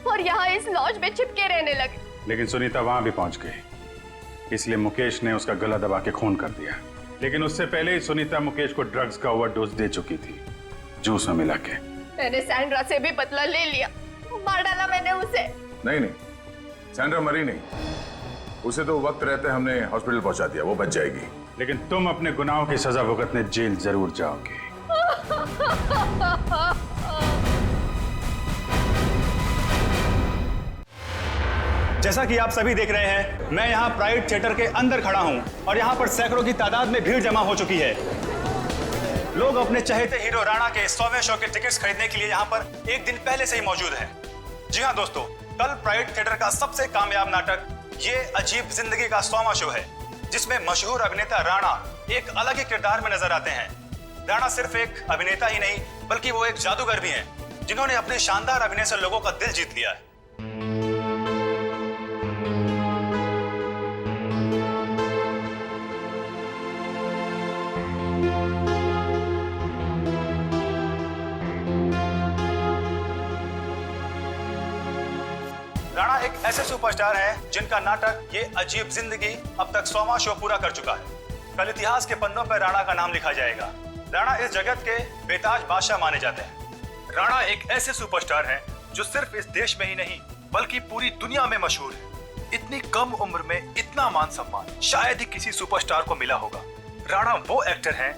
और यहाँ इस लॉज में छिपके रहने लगे। लेकिन सुनीता वहां भी पहुंच गई, इसलिए मुकेश ने उसका गला दबा के खून कर दिया। लेकिन उससे पहले ही सुनीता मुकेश को ड्रग्स का ओवरडोज दे चुकी थी, जूस में मिला के। मैंने सैंड्रा से भी बदला ले लिया, मार डाला मैंने उसे। नहीं, सैंड्रा मरी नहीं, उसे तो वक्त रहते हमने हॉस्पिटल पहुंचा दिया, वो बच जाएगी। लेकिन तुम अपने गुनाहों की सजा भुगतने जेल जरूर जाओगे। जैसा कि आप सभी देख रहे हैं, मैं यहाँ प्राइड थिएटर के अंदर खड़ा हूँ और यहाँ पर सैकड़ों की तादाद में भीड़ जमा हो चुकी है। लोग अपने चहेते हीरो राणा के 100वें शो के टिकट्स खरीदने के लिए यहाँ पर एक दिन पहले से ही मौजूद हैं। जी हाँ दोस्तों, कल प्राइड थिएटर का सबसे कामयाब नाटक ये अजीब जिंदगी का 100वां शो है जिसमें मशहूर अभिनेता राणा एक अलग ही किरदार में नजर आते हैं। राणा सिर्फ एक अभिनेता ही नहीं बल्कि वो एक जादूगर भी हैं जिन्होंने अपने शानदार अभिनय से लोगों का दिल जीत लिया है। राणा एक ऐसे सुपरस्टार हैं जिनका नाटक ये अजीब जिंदगी अब तक 100वां शो पूरा कर चुका है। कल इतिहास के पन्नों पर राणा का नाम लिखा जाएगा। राणा इस जगत के बेताज बादशाह माने जाते हैं। राणा एक ऐसे सुपरस्टार हैं जो सिर्फ इस देश में ही नहीं बल्कि पूरी दुनिया में मशहूर है। इतनी कम उम्र में इतना मान सम्मान शायद ही किसी सुपरस्टार को मिला होगा। राणा वो एक्टर हैं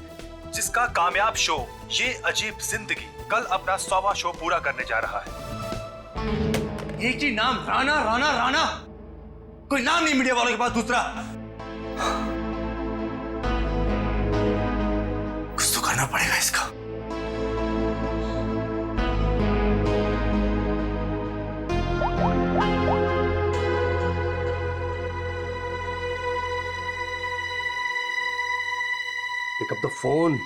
जिसका कामयाब शो ये अजीब जिंदगी कल अपना 100वां शो पूरा करने जा रहा है। एक ही नाम, राणा राणा राणा, कोई नाम नहीं मीडिया वालों के पास दूसरा। कुछ तो करना पड़ेगा इसका। Pick up the phone.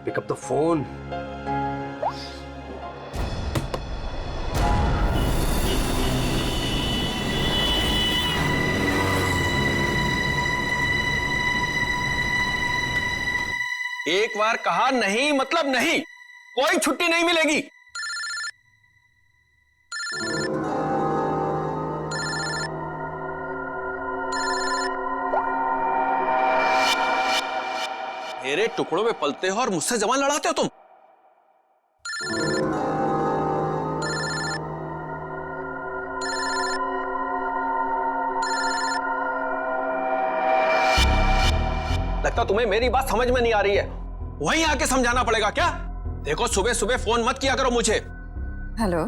Pick up the phone. एक बार कहा नहीं मतलब नहीं, कोई छुट्टी नहीं मिलेगी। मेरे टुकड़ों में पलते हो और मुझसे जवान लड़ाते हो तुम। लगता तुम्हें मेरी बात समझ में नहीं आ रही है, वहीं आके समझाना पड़ेगा क्या? देखो सुबह सुबह फोन मत किया करो मुझे। हेलो,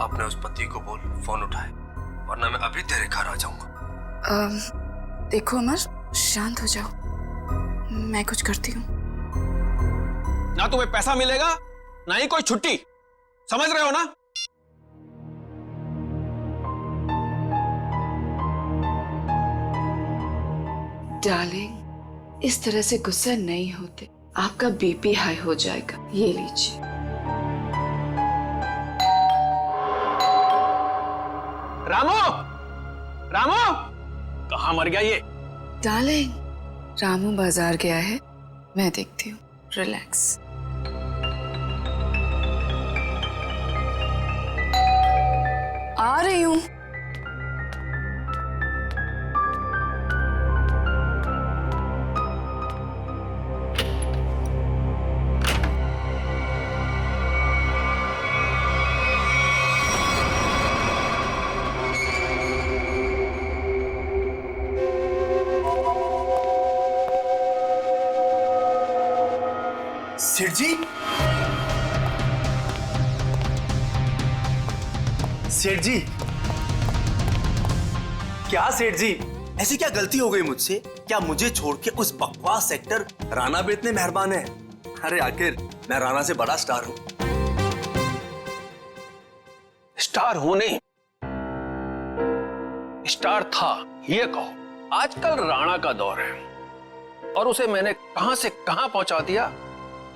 अपने उस पति को बोल फोन उठाए वरना मैं अभी तेरे घर आ जाऊंगा। देखो अमर, शांत हो जाओ, मैं कुछ करती हूँ। ना तुम्हें पैसा मिलेगा ना ही कोई छुट्टी, समझ रहे हो ना? डार्लिंग, इस तरह से गुस्सा नहीं होते, आपका बीपी हाई हो जाएगा। ये लीजिए। रामू, रामू, कहाँ मर गया ये? डार्लिंग, रामू बाजार गया है, मैं देखती हूँ। रिलैक्स। आ रही हूँ। सेठ जी, सेठ जी, क्या सेठ जी, ऐसी क्या गलती हो गई मुझसे? क्या मुझे छोड़ के उस बकवास एक्टर राणा पे इतने मेहरबान है? अरे आखिर मैं राणा से बड़ा स्टार हूं। स्टार हूं नहीं, स्टार था ये कहो। आजकल राणा का दौर है और उसे मैंने कहां से कहां पहुंचा दिया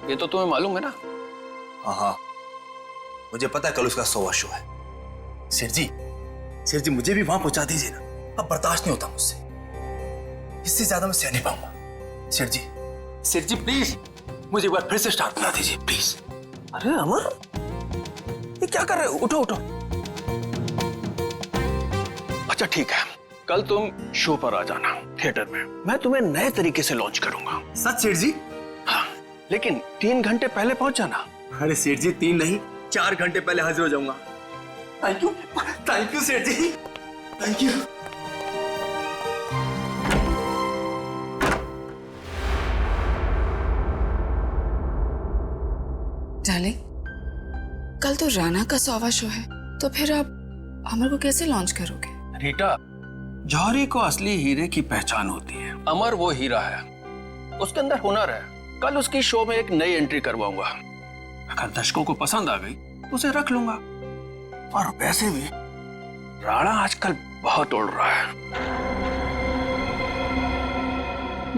ये तो तुम्हें मालूम है ना? हाँ, मुझे पता है कल उसका 100वां शो है। सेठ जी मुझे भी वहां पहुंचा दीजिए ना, अब बर्दाश्त नहीं होता मुझसे, इससे ज्यादा मैं सह नहीं पाऊंगा। सेठ जी प्लीज मुझे एक बार फिर से स्टार बना दीजिए प्लीज। अरे अमर, ये क्या कर रहे हो? उठो उठो। अच्छा ठीक है, कल तुम शो पर आ जाना थिएटर में, मैं तुम्हें नए तरीके से लॉन्च करूंगा। सच सेठ जी? हाँ, लेकिन 3 घंटे पहले पहुंच जाना। अरे सेठ जी 3 नहीं 4 घंटे पहले हाजिर हो जाऊंगा। थैंक यू सेठ जी, थैंक यू। डार्लिंग, कल तो राणा का 100वां शो है, तो फिर आप अमर को कैसे लॉन्च करोगे? रीटा, जौहरी को असली हीरे की पहचान होती है। अमर वो हीरा है, उसके अंदर हुनर है। कल उसकी शो में एक नई एंट्री करवाऊंगा। अगर दर्शकों को पसंद आ गई तो उसे रख लूंगा। और वैसे भी राणा आजकल बहुत उड़ रहा है।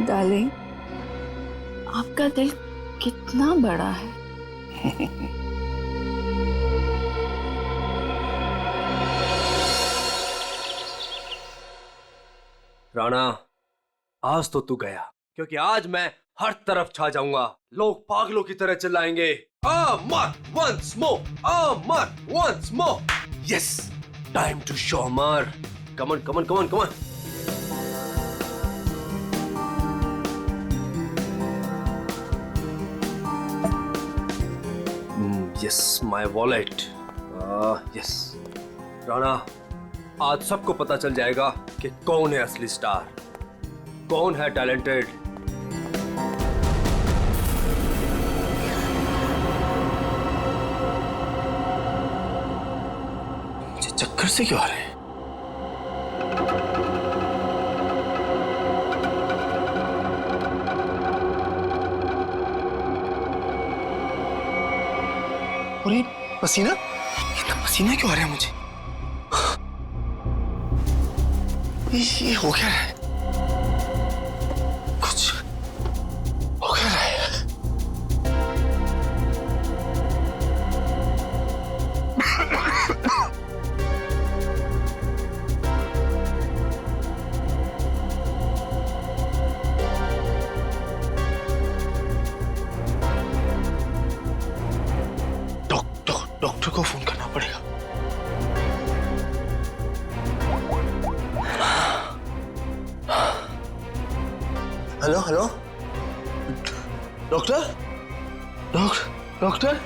डार्लिंग, आपका दिल कितना बड़ा है। राणा, आज तो तू गया, क्योंकि आज मैं हर तरफ छा जाऊंगा। लोग पागलों की तरह चिल्लाएंगे, Amar once more, Amar once more. Yes, time to show Amar. Come on, come on, come on, come on. Yes, my wallet. Yes Rana, आज सबको पता चल जाएगा कि कौन है असली स्टार, कौन है टैलेंटेड। मुझे चक्कर से क्यों आ रहे हैं? और ये पसीना, इतना पसीना क्यों आ रहा है मुझे? ये हो क्या रहा है? कुछ हो क्या रहा है? डॉक्टर को फोन करना पड़ेगा। Hello hello, doctor doctor.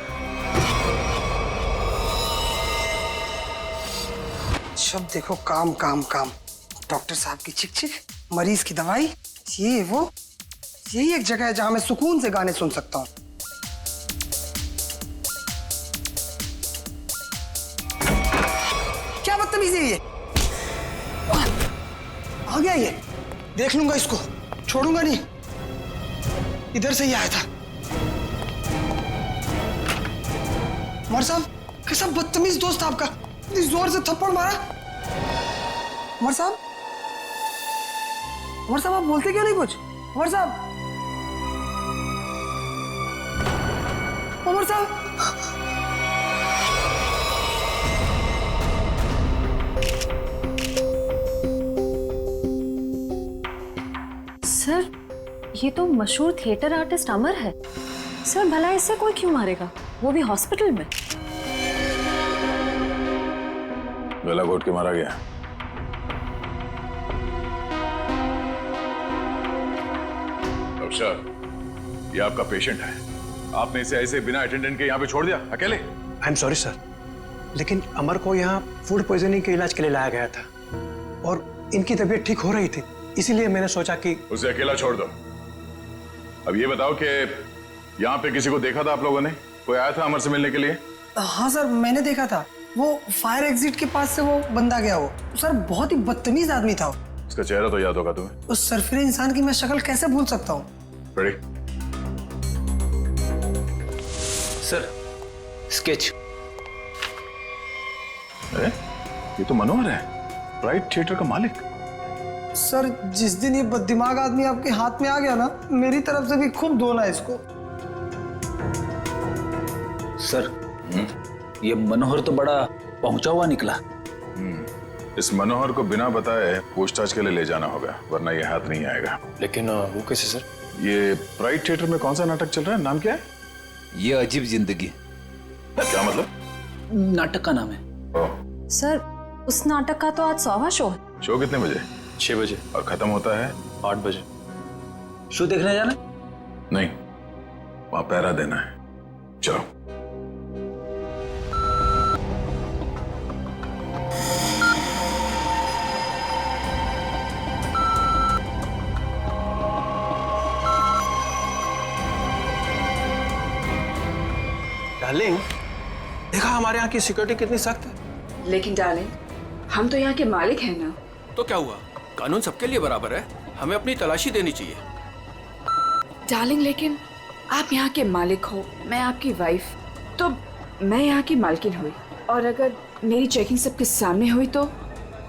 सब देखो काम काम काम। डॉक्टर साहब की चिक चिक, मरीज की दवाई, ये वो, यही एक जगह है जहां मैं सुकून से गाने सुन सकता हूँ। क्या बदतमीजी है ये? आ गया ये, देख लूंगा इसको, छोड़ूंगा नहीं। इधर से ही आया था। उमर साहब, कैसा बदतमीज दोस्त आपका, इतनी जोर से थप्पड़ मारा। उमर साहब, उमर साहब, आप बोलते क्यों नहीं कुछ? उमर साहब, उमर साहब। सर, ये तो मशहूर थिएटर आर्टिस्ट अमर है। सर, भला इससे कोई क्यों मारेगा, वो भी हॉस्पिटल में? गला घोट के मारा गया। डॉक्टर साहब, ये आपका पेशेंट है, आपने इसे ऐसे बिना अटेंडेंट के यहाँ पे छोड़ दिया अकेले? आई एम सॉरी सर, लेकिन अमर को यहाँ फूड पॉइजनिंग के इलाज के लिए लाया गया था और इनकी तबीयत ठीक हो रही थी, इसीलिए मैंने सोचा कि उसे अकेला छोड़ दो। अब ये बताओ कि यहाँ पे किसी को देखा था आप लोगों ने? कोई आया था अमर से मिलने के लिए? हाँ सर, मैंने देखा था। वो फायर एग्जिट के पास से वो बंदा गया। वो सर बहुत ही बदतमीज आदमी था। उसका चेहरा तो याद होगा तुम्हें? उस सरफिरे इंसान की मैं शक्ल कैसे भूल सकता हूँ? रेडी? Sir, sketch. अरे, ये तो मनोहर है, प्राइड थिएटर का मालिक। सर, जिस दिन ये बददिमाग आदमी आपके हाथ में आ गया ना, मेरी तरफ से भी खूब धोना इसको। सर, ये मनोहर तो बड़ा पहुंचा हुआ निकला। इस मनोहर को बिना बताए पूछताछ के लिए ले जाना होगा, वरना ये हाथ नहीं आएगा। लेकिन वो कैसे सर? ये प्राइड थिएटर में कौन सा नाटक चल रहा है, नाम क्या है? ये अजीब जिंदगी। क्या मतलब? नाटक का नाम है। सर, उस नाटक का तो आज 100वां शो है। शो कितने बजे? 6 बजे। और खत्म होता है? 8 बजे। शो देखने जाना? नहीं, वहां पहरा देना है। चलो। डार्लिंग, देखा हमारे यहाँ की सिक्योरिटी कितनी सख्त है। लेकिन डार्लिंग, हम तो यहाँ के मालिक हैं ना। तो क्या हुआ, कानून सबके लिए बराबर है, हमें अपनी तलाशी देनी चाहिए। डार्लिंग, लेकिन आप यहाँ के मालिक हो, मैं आपकी वाइफ, तो मैं यहाँ की मालकिन हुई, और अगर मेरी चेकिंग सबके सामने हुई तो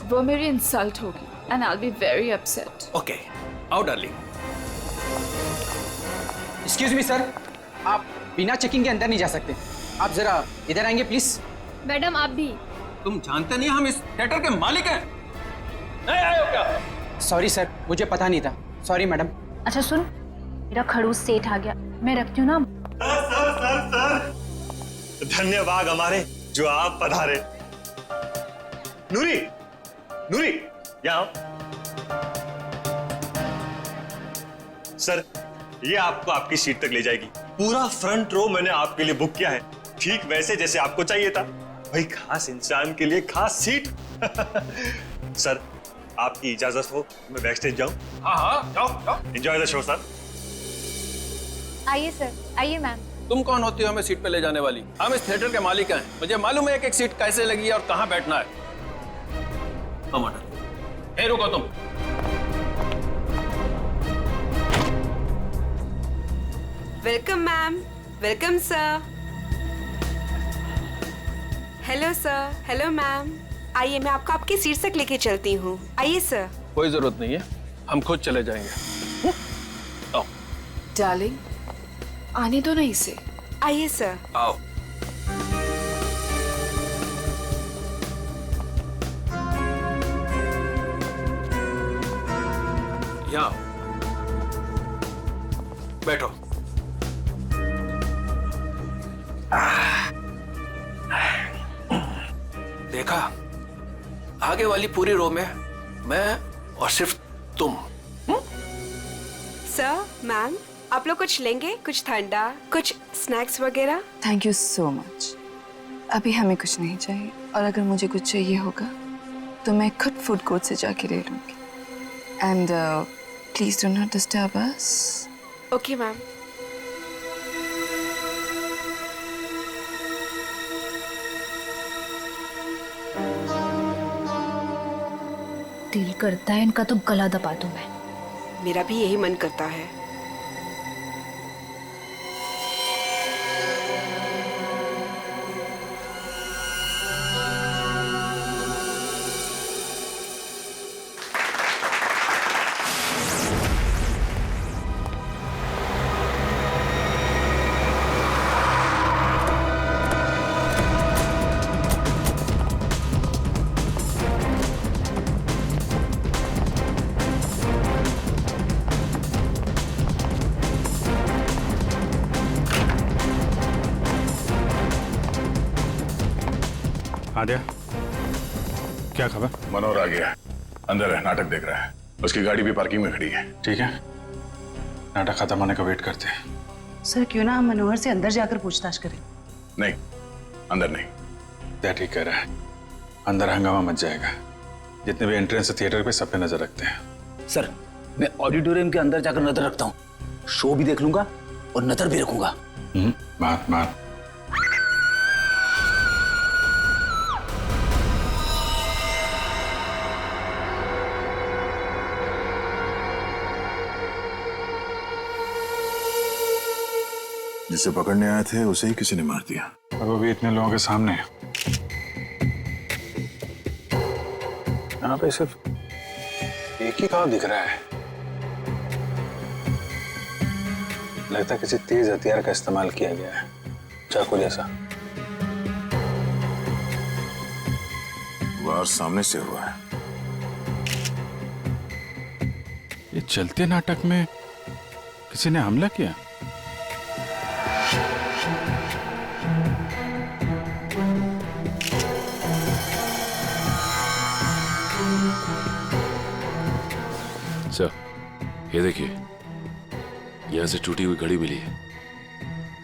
वो मेरी इंसल्ट होगी and I will be very upset. Okay, आओ डार्लिंग। एक्सक्यूज मी सर, आप बिना चेकिंग के अंदर नहीं जा सकते। आप जरा इधर आएंगे प्लीज। मैडम आप भी। तुम जानते नहीं हम इस थिएटर के मालिक हैं? नहीं आए हो क्या? सॉरी सर, मुझे पता नहीं था। Sorry madam. अच्छा सुन, मेरा खड़ूस सेठ आ गया, मैं रखती हूँ ना। धन्यवाद हमारे जो आप पधारे। नूरी, नूरी, यहाँ सर, ये आपको आपकी सीट तक ले जाएगी। पूरा फ्रंट रो मैंने आपके लिए बुक किया है, ठीक वैसे जैसे आपको चाहिए था। भाई खास इंसान के लिए खास सीट। सर, आपकी इजाजत हो मैं बैक स्टेज जाऊं? हाँ हाँ, जाओ जाओ। Enjoy the show sir. आइए सर, आइए मैम। तुम कौन होती हो हमें सीट पे ले जाने वाली? हम इस थिएटर के मालिक हैं, मुझे मालूम है एक एक सीट कैसे लगी है और कहाँ बैठना है। ए रुको तुम। Welcome ma'am, welcome sir. Hello sir, hello ma'am. आइए मैं आपको आपकी सीट तक लेके चलती हूँ। आइए सर। कोई जरूरत नहीं है, हम खुद चले जाएंगे। आओ। डार्लिंग, आने दो ना इसे। आइए सर। आओ। यहाँ बैठो। देखा, आगे वाली पूरी रो में मैं और सिर्फ तुम। सर, मैम, आप लोग कुछ लेंगे? कुछ ठंडा, कुछ स्नैक्स वगैरह? Thank you so much. अभी हमें कुछ नहीं चाहिए, और अगर मुझे कुछ चाहिए होगा तो मैं खुद फूड कोर्ट से जाके ले लूंगी। And please do not disturb us. Okay ma'am. दिल करता है इनका तो गला दबा दूं मैं। मेरा भी यही मन करता है। आद्या, क्या खबर? मनोहर आ गया, अंदर है, नाटक देख रहा है। उसकी गाड़ी भी पार्किंग में खड़ी है। ठीक है, नाटक खत्म होने का वेट करते हैं। सर, क्यों ना हम मनोहर से अंदर जाकर पूछताछ करें? नहीं, अंदर नहीं। क्या ठीक कह रहा है, अंदर हंगामा मच जाएगा। जितने भी एंट्रेंस थिएटर पे सब पे नजर रखते हैं। सर, मैं ऑडिटोरियम के अंदर जाकर नजर रखता हूँ, शो भी देख लूंगा और नजर भी रखूंगा। बात बात। जिसे पकड़ने आए थे उसे ही किसी ने मार दिया, और वो भी इतने लोगों के सामने। यहाँ पे सिर्फ एक ही घाव दिख रहा है। लगता है किसी तेज हथियार का इस्तेमाल किया गया है, चाकू जैसा। वार सामने से हुआ है। ये चलते नाटक में किसी ने हमला किया। सर, ये देखिए, यहां से टूटी हुई घड़ी मिली है।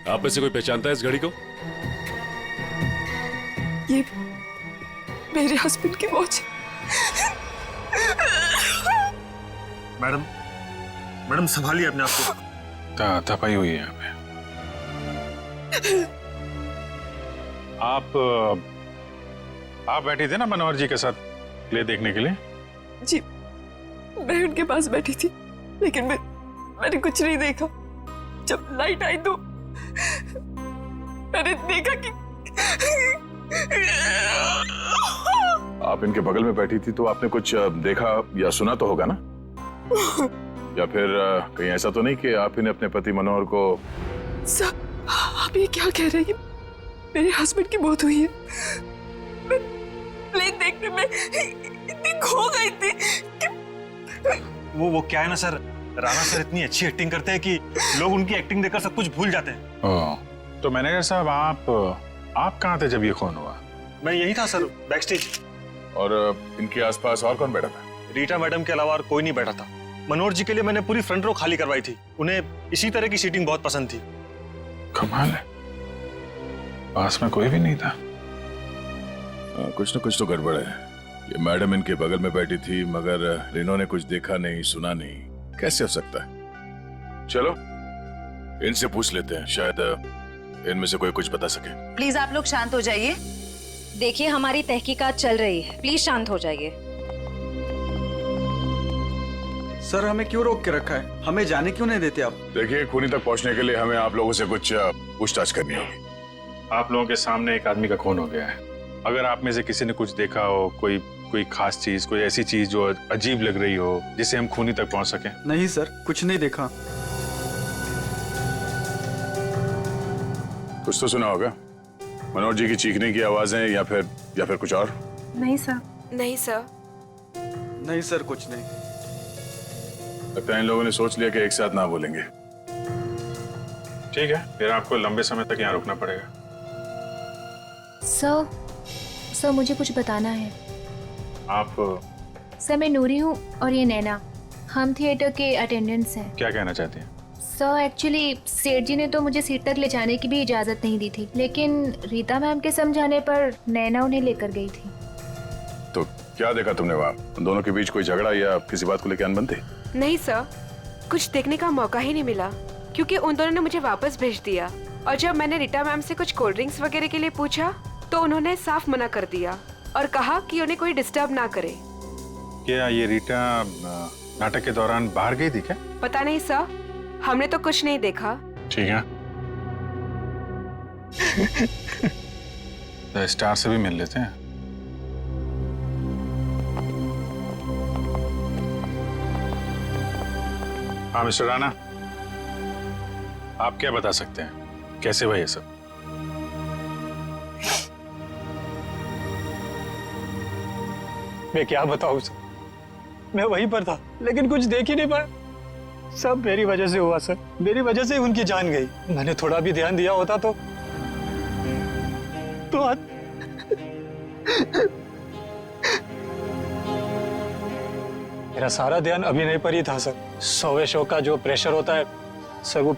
आप में से कोई पहचानता है इस घड़ी को? ये मेरे हस्बैंड की वॉच। मैडम, मैडम संभालिए अपने आप को। तपाई हुई है यहाँ पे। आप बैठी थे ना मनोहर जी के साथ प्ले देखने के लिए? जी। मैं उनके पास बैठी थी, लेकिन मैंने कुछ नहीं देखा। जब लाइट आई तो मैंने देखा कि आप इनके बगल में बैठी थी तो आपने कुछ देखा या सुना तो होगा ना? या फिर कहीं ऐसा तो नहीं कि आप इन्हें अपने पति मनोहर को... सर, आप ये क्या कह रहे हैं? मेरे हस्बैंड की मौत हुई है। मैं प्लेन देखने में इतनी खो गई थी कि... वो क्या है ना सर, राणा सर इतनी अच्छी एक्टिंग करते हैं कि लोग उनकी एक्टिंग देखकर सब कुछ भूल जाते हैं। तो मैनेजर साहब, आप कहाँ थे जब ये खून हुआ? मैं यही था सर, बैकस्टेज। और इनके आसपास और कौन बैठा था? रीटा मैडम के अलावा और कोई नहीं बैठा था। मनोहर जी के लिए मैंने पूरी फ्रंट रो खाली करवाई थी। उन्हें इसी तरह की सीटिंग बहुत पसंद थी। कमाल है, पास में कोई भी नहीं था। कुछ न कुछ तो गड़बड़ है। ये मैडम इनके बगल में बैठी थी मगर इन्होंने कुछ देखा नहीं, सुना नहीं, कैसे हो सकता है? चलो इनसे पूछ लेते हैं, शायद इनमें से कोई कुछ बता सके। प्लीज आप लोग शांत हो जाइए। देखिए, हमारी तहकीकात चल रही है, प्लीज शांत हो जाइए। सर, हमें क्यों रोक के रखा है? हमें जाने क्यों नहीं देते आप? देखिए, खूनी तक पहुंचने के लिए हमें आप लोगों से कुछ पूछताछ करनी होगी। आप लोगों के सामने एक आदमी का खून हो गया है। अगर आप में से किसी ने कुछ देखा हो, कोई खास चीज, कोई ऐसी चीज जो अजीब लग रही हो, जिससे हम खूनी तक पहुंच सके। नहीं सर, कुछ नहीं देखा। कुछ तो सुना होगा, मनोहर जी की चीखने की आवाजें या फिर कुछ और? नहीं सर। नहीं सर। नहीं सर, कुछ नहीं। लगता है इन लोगों ने सोच लिया कि एक साथ ना बोलेंगे। ठीक है, फिर आपको लंबे समय तक यहाँ रुकना पड़ेगा। सर, मुझे कुछ बताना है। आप? सर, मैं नूरी हूँ और ये नैना, हम थिएटर के अटेंडेंट्स हैं। क्या कहना चाहती हैं? सर, एक्चुअली सेठ जी ने तो मुझे सीट तक ले जाने की भी इजाजत नहीं दी थी, लेकिन रीता मैम के समझाने पर नैना उन्हें लेकर गई थी। तो क्या देखा तुमने वहाँ? उन दोनों के बीच कोई झगड़ा या किसी बात को लेकर अनबन थी? नहीं सर, कुछ देखने का मौका ही नहीं मिला, क्योंकि उन दोनों ने मुझे वापस भेज दिया। और जब मैंने रीता मैम से कुछ कोल्ड ड्रिंक्स वगैरह के लिए पूछा तो उन्होंने साफ मना कर दिया और कहा कि उन्हें कोई डिस्टर्ब ना करे। क्या ये रीटा नाटक के दौरान बाहर गई थी क्या? पता नहीं सर, हमने तो कुछ नहीं देखा। ठीक है, तो स्टार से भी मिल लेते हैं। हाँ मिस्टर राणा, आप क्या बता सकते हैं, कैसे हुआ ये सब? मैं क्या बताऊं सर, मैं वहीं पर था लेकिन कुछ देख ही नहीं पाया। सब मेरी वजह से हुआ सर, मेरी वजह से उनकी जान गई। मैंने थोड़ा भी ध्यान दिया होता तो आज मेरा सारा ध्यान अभिनय पर ही था सर। 100वें शो का जो प्रेशर होता है सर, वो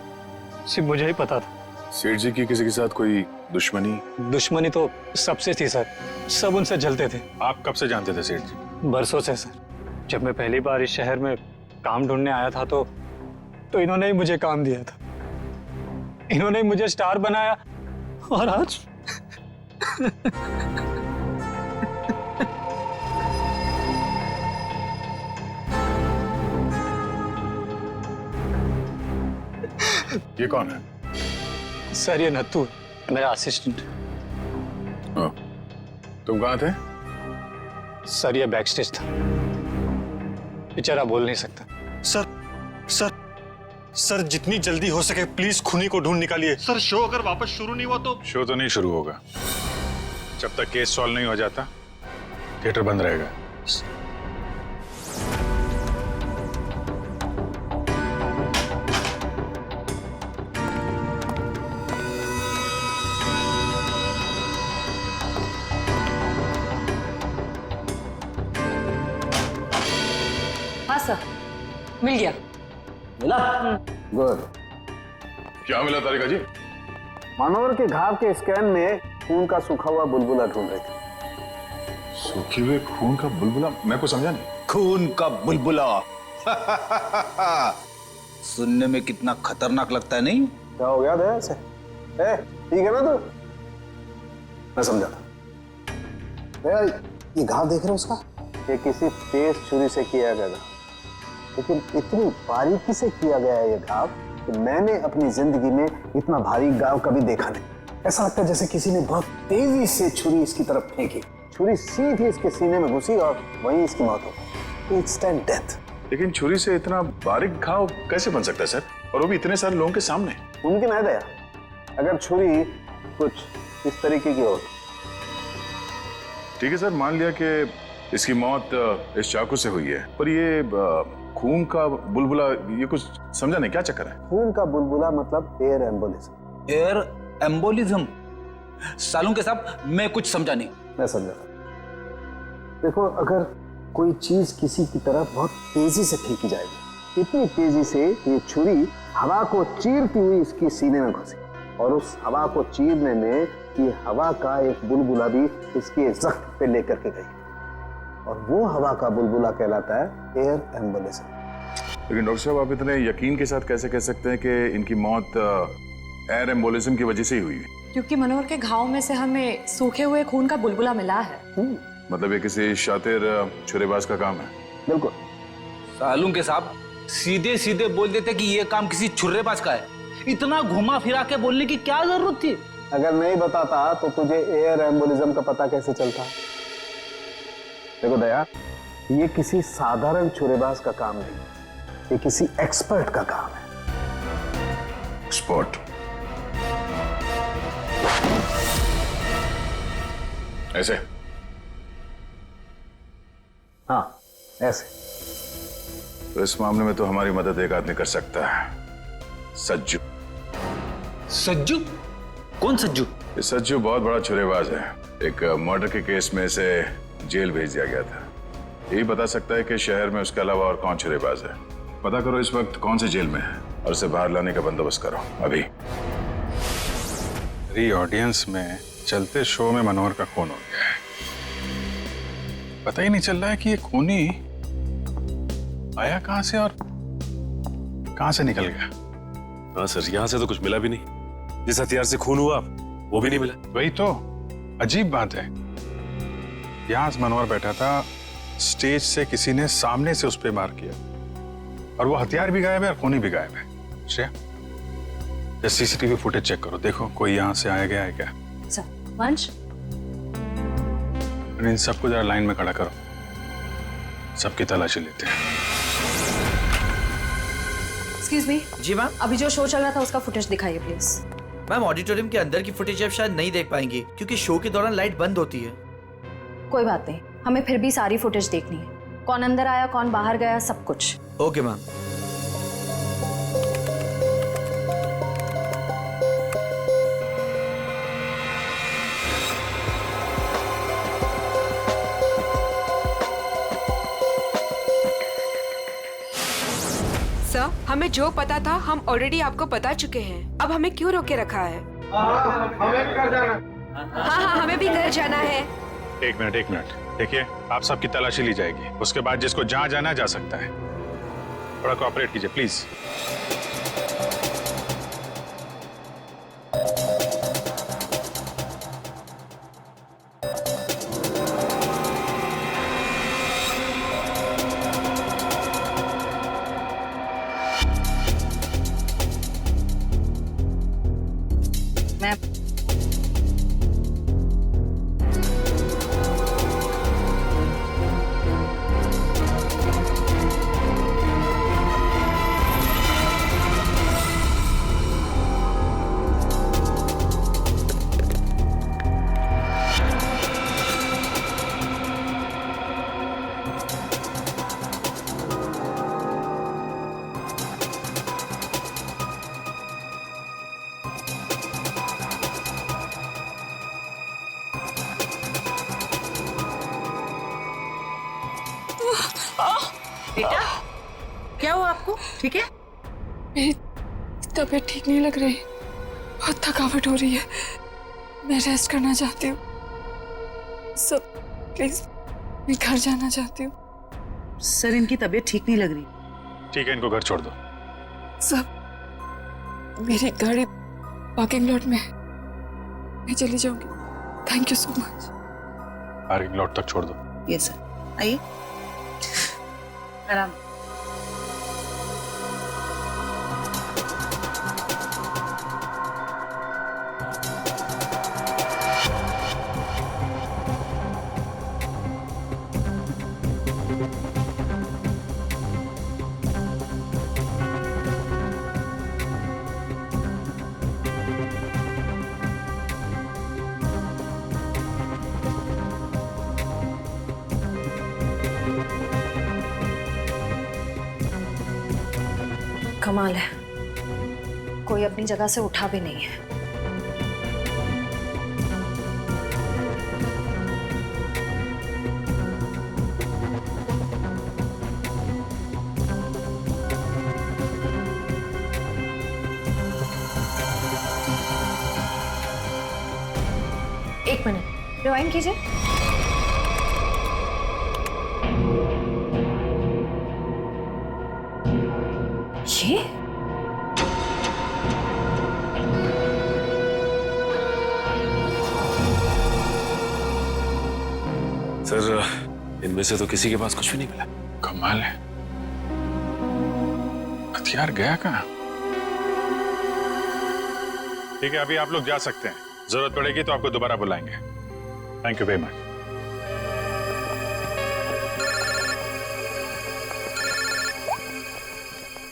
सिर्फ मुझे ही पता था। सेठ जी की किसी के साथ कोई दुश्मनी? दुश्मनी तो सबसे थी सर, सब उनसे जलते थे। आप कब से जानते थे सेठ जी? बरसों से सर। जब मैं पहली बार इस शहर में काम ढूंढने आया था तो इन्होंने ही मुझे काम दिया था, इन्होंने ही मुझे स्टार बनाया। और आज ये कौन है? सर, ये नत्थू, मेरा असिस्टेंट। तुम कहाँ थे? सर, ये बैकस्टेज था, बेचारा बोल नहीं सकता। सर, जितनी जल्दी हो सके प्लीज खूनी को ढूंढ निकालिए। सर, शो अगर वापस शुरू नहीं हुआ तो? शो तो नहीं शुरू होगा जब तक केस सॉल्व नहीं हो जाता। थिएटर बंद रहेगा। हाँ सर, मिल गया। मिला? गुड। क्या मिला तारिका जी? मनोहर के घाव के स्कैन में खून का सूखा हुआ बुलबुला ढूंढ रहे थे। सूखे हुए खून का बुलबुला? मैं को समझा नहीं। खून का बुलबुला सुनने में कितना खतरनाक लगता है, नहीं? क्या हो गया दया से? ठीक है ना तू? मैं समझा था। दया, ये घाव देख रहे हो उसका? ये किसी तेज छुरी से किया गया था। लेकिन इतनी बारीकी से किया गया है ये घाव कि मैंने अपनी जिंदगी में इतना भारी घाव कभी देखा नहीं। ऐसा लगता है जैसे किसी ने बहुत तेजी से छुरी इसकी तरफ फेंकी, छुरी सीधी इसके सीने में घुसी और वहीं इसकी मौत हो गई। Instant death. लेकिन छुरी से इतना बारीक घाव कैसे बन सकता है सर, और वो भी इतने सारे लोगों के सामने? मुमकिन है दया, अगर छुरी कुछ इस तरीके की हो। ठीक है सर, मान लिया कि इसकी मौत इस चाकू से हुई है, पर ये खून का बुलबुला, ये कुछ समझा नहीं, क्या चक्कर है? खून का बुलबुला मतलब air embolism. Air embolism? Saloon के साहब मैं कुछ समझा नहीं। मैं समझा। देखो, अगर कोई चीज किसी की तरफ बहुत तेजी से फेंकी जाएगी, इतनी तेजी से ये छुरी हवा को चीरती हुई इसकी सीने में घुसी, और उस हवा को चीरने में ये हवा का एक बुलबुला भी इसके जख्म पे लेकर के गई, और वो हवा का बुलबुला कहलाता है एयर एम्बोलिज्म। लेकिन डॉक्टर साहब, आप इतने यकीन के साथ कैसे कह सकते हैं कि इनकी मौत एयर एम्बोलिज्म की वजह से ही हुई है? क्योंकि मनोहर के घाव में से हमें सूखे हुए खून का बुलबुला मिला है। मतलब ये किसी शातिर छुरेबाज का काम है? बिल्कुल। सालून के साहब सीधे सीधे बोल देते कि ये काम किसी छुर्रेबाज का है, इतना घुमा फिरा के बोलने की क्या जरूरत थी? अगर नहीं बताता तो तुझे एयर एम्बोलिज्म का पता कैसे चलता? देखो दया, ये किसी साधारण छुरेबाज का काम नहीं, ये किसी एक्सपर्ट का काम है। एक्सपर्ट? ऐसे? हाँ, ऐसे। तो इस मामले में तो हमारी मदद एक आदमी कर सकता है, सज्जू। सज्जू? कौन सज्जू? ये सज्जू बहुत बड़ा छुरेबाज है। एक मर्डर के केस में इसे जेल भेज दिया गया था। यही बता सकता है कि शहर में उसके अलावा और कौन छुरेबाज है। पता करो इस वक्त कौन से जेल में है और उसे बाहर लाने का बंदोबस्त करो अभी। मेरी ऑडियंस में चलते शो में मनोहर का खून हो गया है। पता ही नहीं चल रहा है कि ये खूनी आया कहां से और कहां से निकल गया। हाँ सर, यहाँ से तो कुछ मिला भी नहीं। जिस हथियार से खून हुआ वो भी नहीं मिला। वही तो अजीब बात है। यहां मनोहर बैठा था, स्टेज से किसी ने सामने से उस पर वार किया, और वो हथियार भी गायब है और खूनी भी गायब है। श्रेया, सीसीटीवी फुटेज चेक करो, देखो कोई यहां से आया गया है क्या। वंश, इन सबको जरा लाइन में खड़ा करो, सबकी तलाशी लेते हैं। Excuse me. जी मैम। अभी जो शो चल रहा था उसका फुटेज दिखाइए प्लीज। मैम, ऑडिटोरियम के अंदर की फुटेज आप शायद नहीं देख पाएंगे क्योंकि शो के दौरान लाइट बंद होती है। कोई बात नहीं, हमें फिर भी सारी फुटेज देखनी है, कौन अंदर आया कौन बाहर गया, सब कुछ। Okay ma'am. सर, हमें जो पता था हम ऑलरेडी आपको बता चुके हैं। अब हमें क्यों रोके रखा है? हमें भी घर जाना। हाँ, हमें भी घर जाना है। एक मिनट देखिए, आप सबकी तलाशी ली जाएगी, उसके बाद जिसको जहां जाना जा सकता है। थोड़ा कोऑपरेट कीजिए प्लीज। बेटा, क्या हुआ आपको? ठीक है? मेरी तबीयत ठीक नहीं लग रही, बहुत थकावट हो रही है, मैं रेस्ट करना चाहती हूँ। सब प्लीज, मैं घर जाना चाहती हूँ। सर, इनकी तबीयत ठीक नहीं लग रही। ठीक है, इनको घर छोड़ दो। सब, मेरी गाड़ी पार्किंग लॉट में है, मैं चली जाऊंगी। Thank you so much. Parking lot तक छोड़ दो। यस सर, आइए। आराम। कमाल है, कोई अपनी जगह से उठा भी नहीं है। एक मिनट, रिवाइंड कीजिए। ये सर, इनमें से तो किसी के पास कुछ भी नहीं मिला। कमाल है, हथियार गया कहाँ? ठीक है, अभी आप लोग जा सकते हैं। जरूरत पड़ेगी तो आपको दोबारा बुलाएंगे। Thank you very much.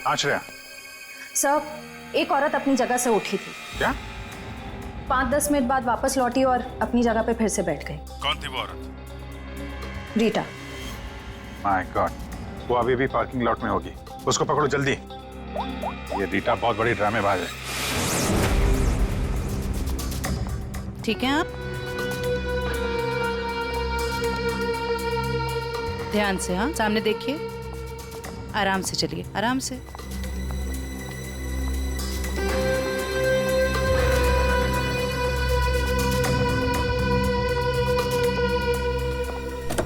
Ashraya, sir, एक औरत अपनी जगह से उठी थी। क्या? 5-10 मिनट बाद वापस लौटी और अपनी जगह पे फिर से बैठ गई। कौन थी वो औरत? रीटा। माय गॉड, वो अभी भी पार्किंग लॉट में होगी। उसको पकड़ो जल्दी। ये रीटा बहुत बड़ी ड्रामेबाज है। ठीक है, आप ध्यान से, हाँ, सामने देखिए, आराम से चलिए, आराम से।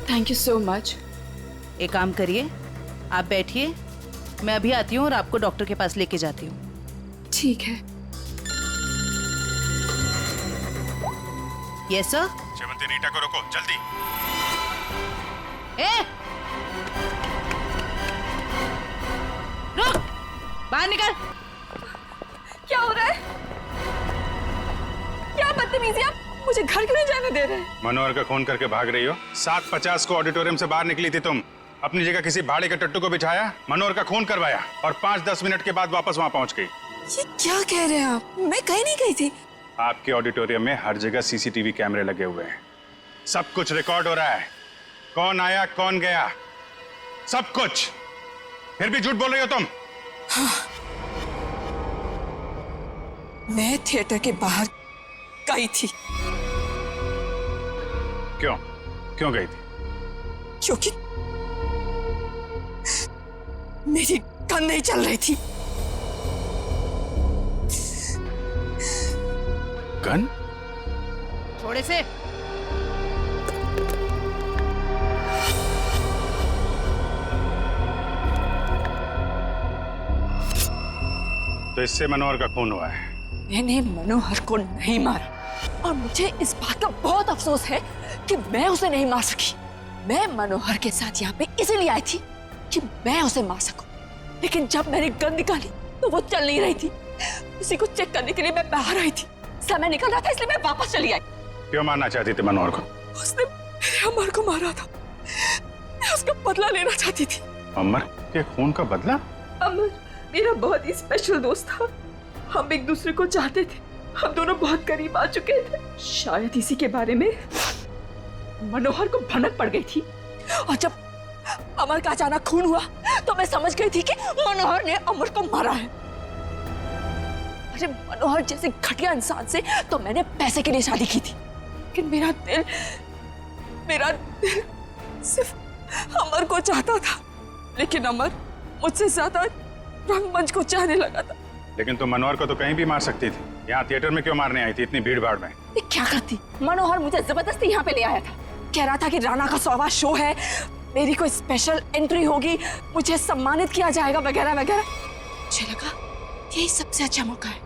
Thank you so much. एक काम करिए, आप बैठिए, मैं अभी आती हूँ और आपको डॉक्टर के पास लेके जाती हूँ। ठीक है। Yes sir. शेवंती, रीटा को रोको जल्दी। रुक, बाहर निकल। क्या हो रहा है? क्या बदतमीजी, आप मुझे घर क्यों नहीं जाने दे रहे हैं? मनोहर का खून करके भाग रही हो। 7:50 को ऑडिटोरियम से बाहर निकली थी तुम। अपनी जगह किसी भाड़े के टट्टू को बिठाया, मनोहर का खून करवाया और 5-10 मिनट के बाद वापस वहां पहुंच गई। ये क्या कह रहे हैं आप? मैं कहीं नहीं गई थी। आपके ऑडिटोरियम में हर जगह सीसीटीवी कैमरे लगे हुए हैं। सब कुछ रिकॉर्ड हो रहा है। कौन आया, कौन गया, सब कुछ। फिर भी झूठ बोल रही हो तुम। हाँ। मैं थिएटर के बाहर गई थी। क्यों गई थी? क्योंकि मेरी गन नहीं चल रही थी। गन? थोड़े से। तो इससे मनोहर का खून हुआ है। मैंने मनोहर को नहीं मारा और मुझे इस बात का बहुत अफसोस है कि मैं उसे नहीं मार सकी। मैं मनोहर के साथ यहाँ पे इसलिए आई थी कि मैं उसे मार सकूं, लेकिन जब मैंने गन निकाली तो वो चल नहीं रही थी। उसी को चेक करने के लिए मैं बाहर आई थी। समय निकल रहा था इसलिए मैं वापस चली आई। क्यों मारना चाहती थी मनोहर को? उसने मेरे अमर को मारा था, मैं उसका बदला लेना चाहती थी। अमर के खून का बदला? अमर मेरा बहुत ही स्पेशल दोस्त था। हम एक दूसरे को चाहते थे, हम दोनों बहुत करीब आ चुके थे। शायद इसी के बारे में मनोहर को भनक पड़ गई थी और जब अमर का अचानक खून हुआ तो मैं समझ गई थी कि मनोहर ने अमर को मारा है। अरे मनोहर जैसे घटिया इंसान से तो मैंने पैसे के लिए शादी की थी, लेकिन मेरा दिल सिर्फ अमर को चाहता था। लेकिन अमर मुझसे ज्यादा रंगमंच को चाहने लगा था। लेकिन तुम मनोहर को तो कहीं भी मार सकती थी। यहाँ थिएटर में क्यों मारने आई थी इतनी भीड़ भाड़ में? क्या करती? मनोहर मुझे जबरदस्ती यहाँ पे ले आया था। कह रहा था कि राणा का 100वां शो है, मेरी कोई स्पेशल एंट्री होगी, मुझे सम्मानित किया जाएगा वगैरह वगैरह। मुझे लगा यही सबसे अच्छा मौका है।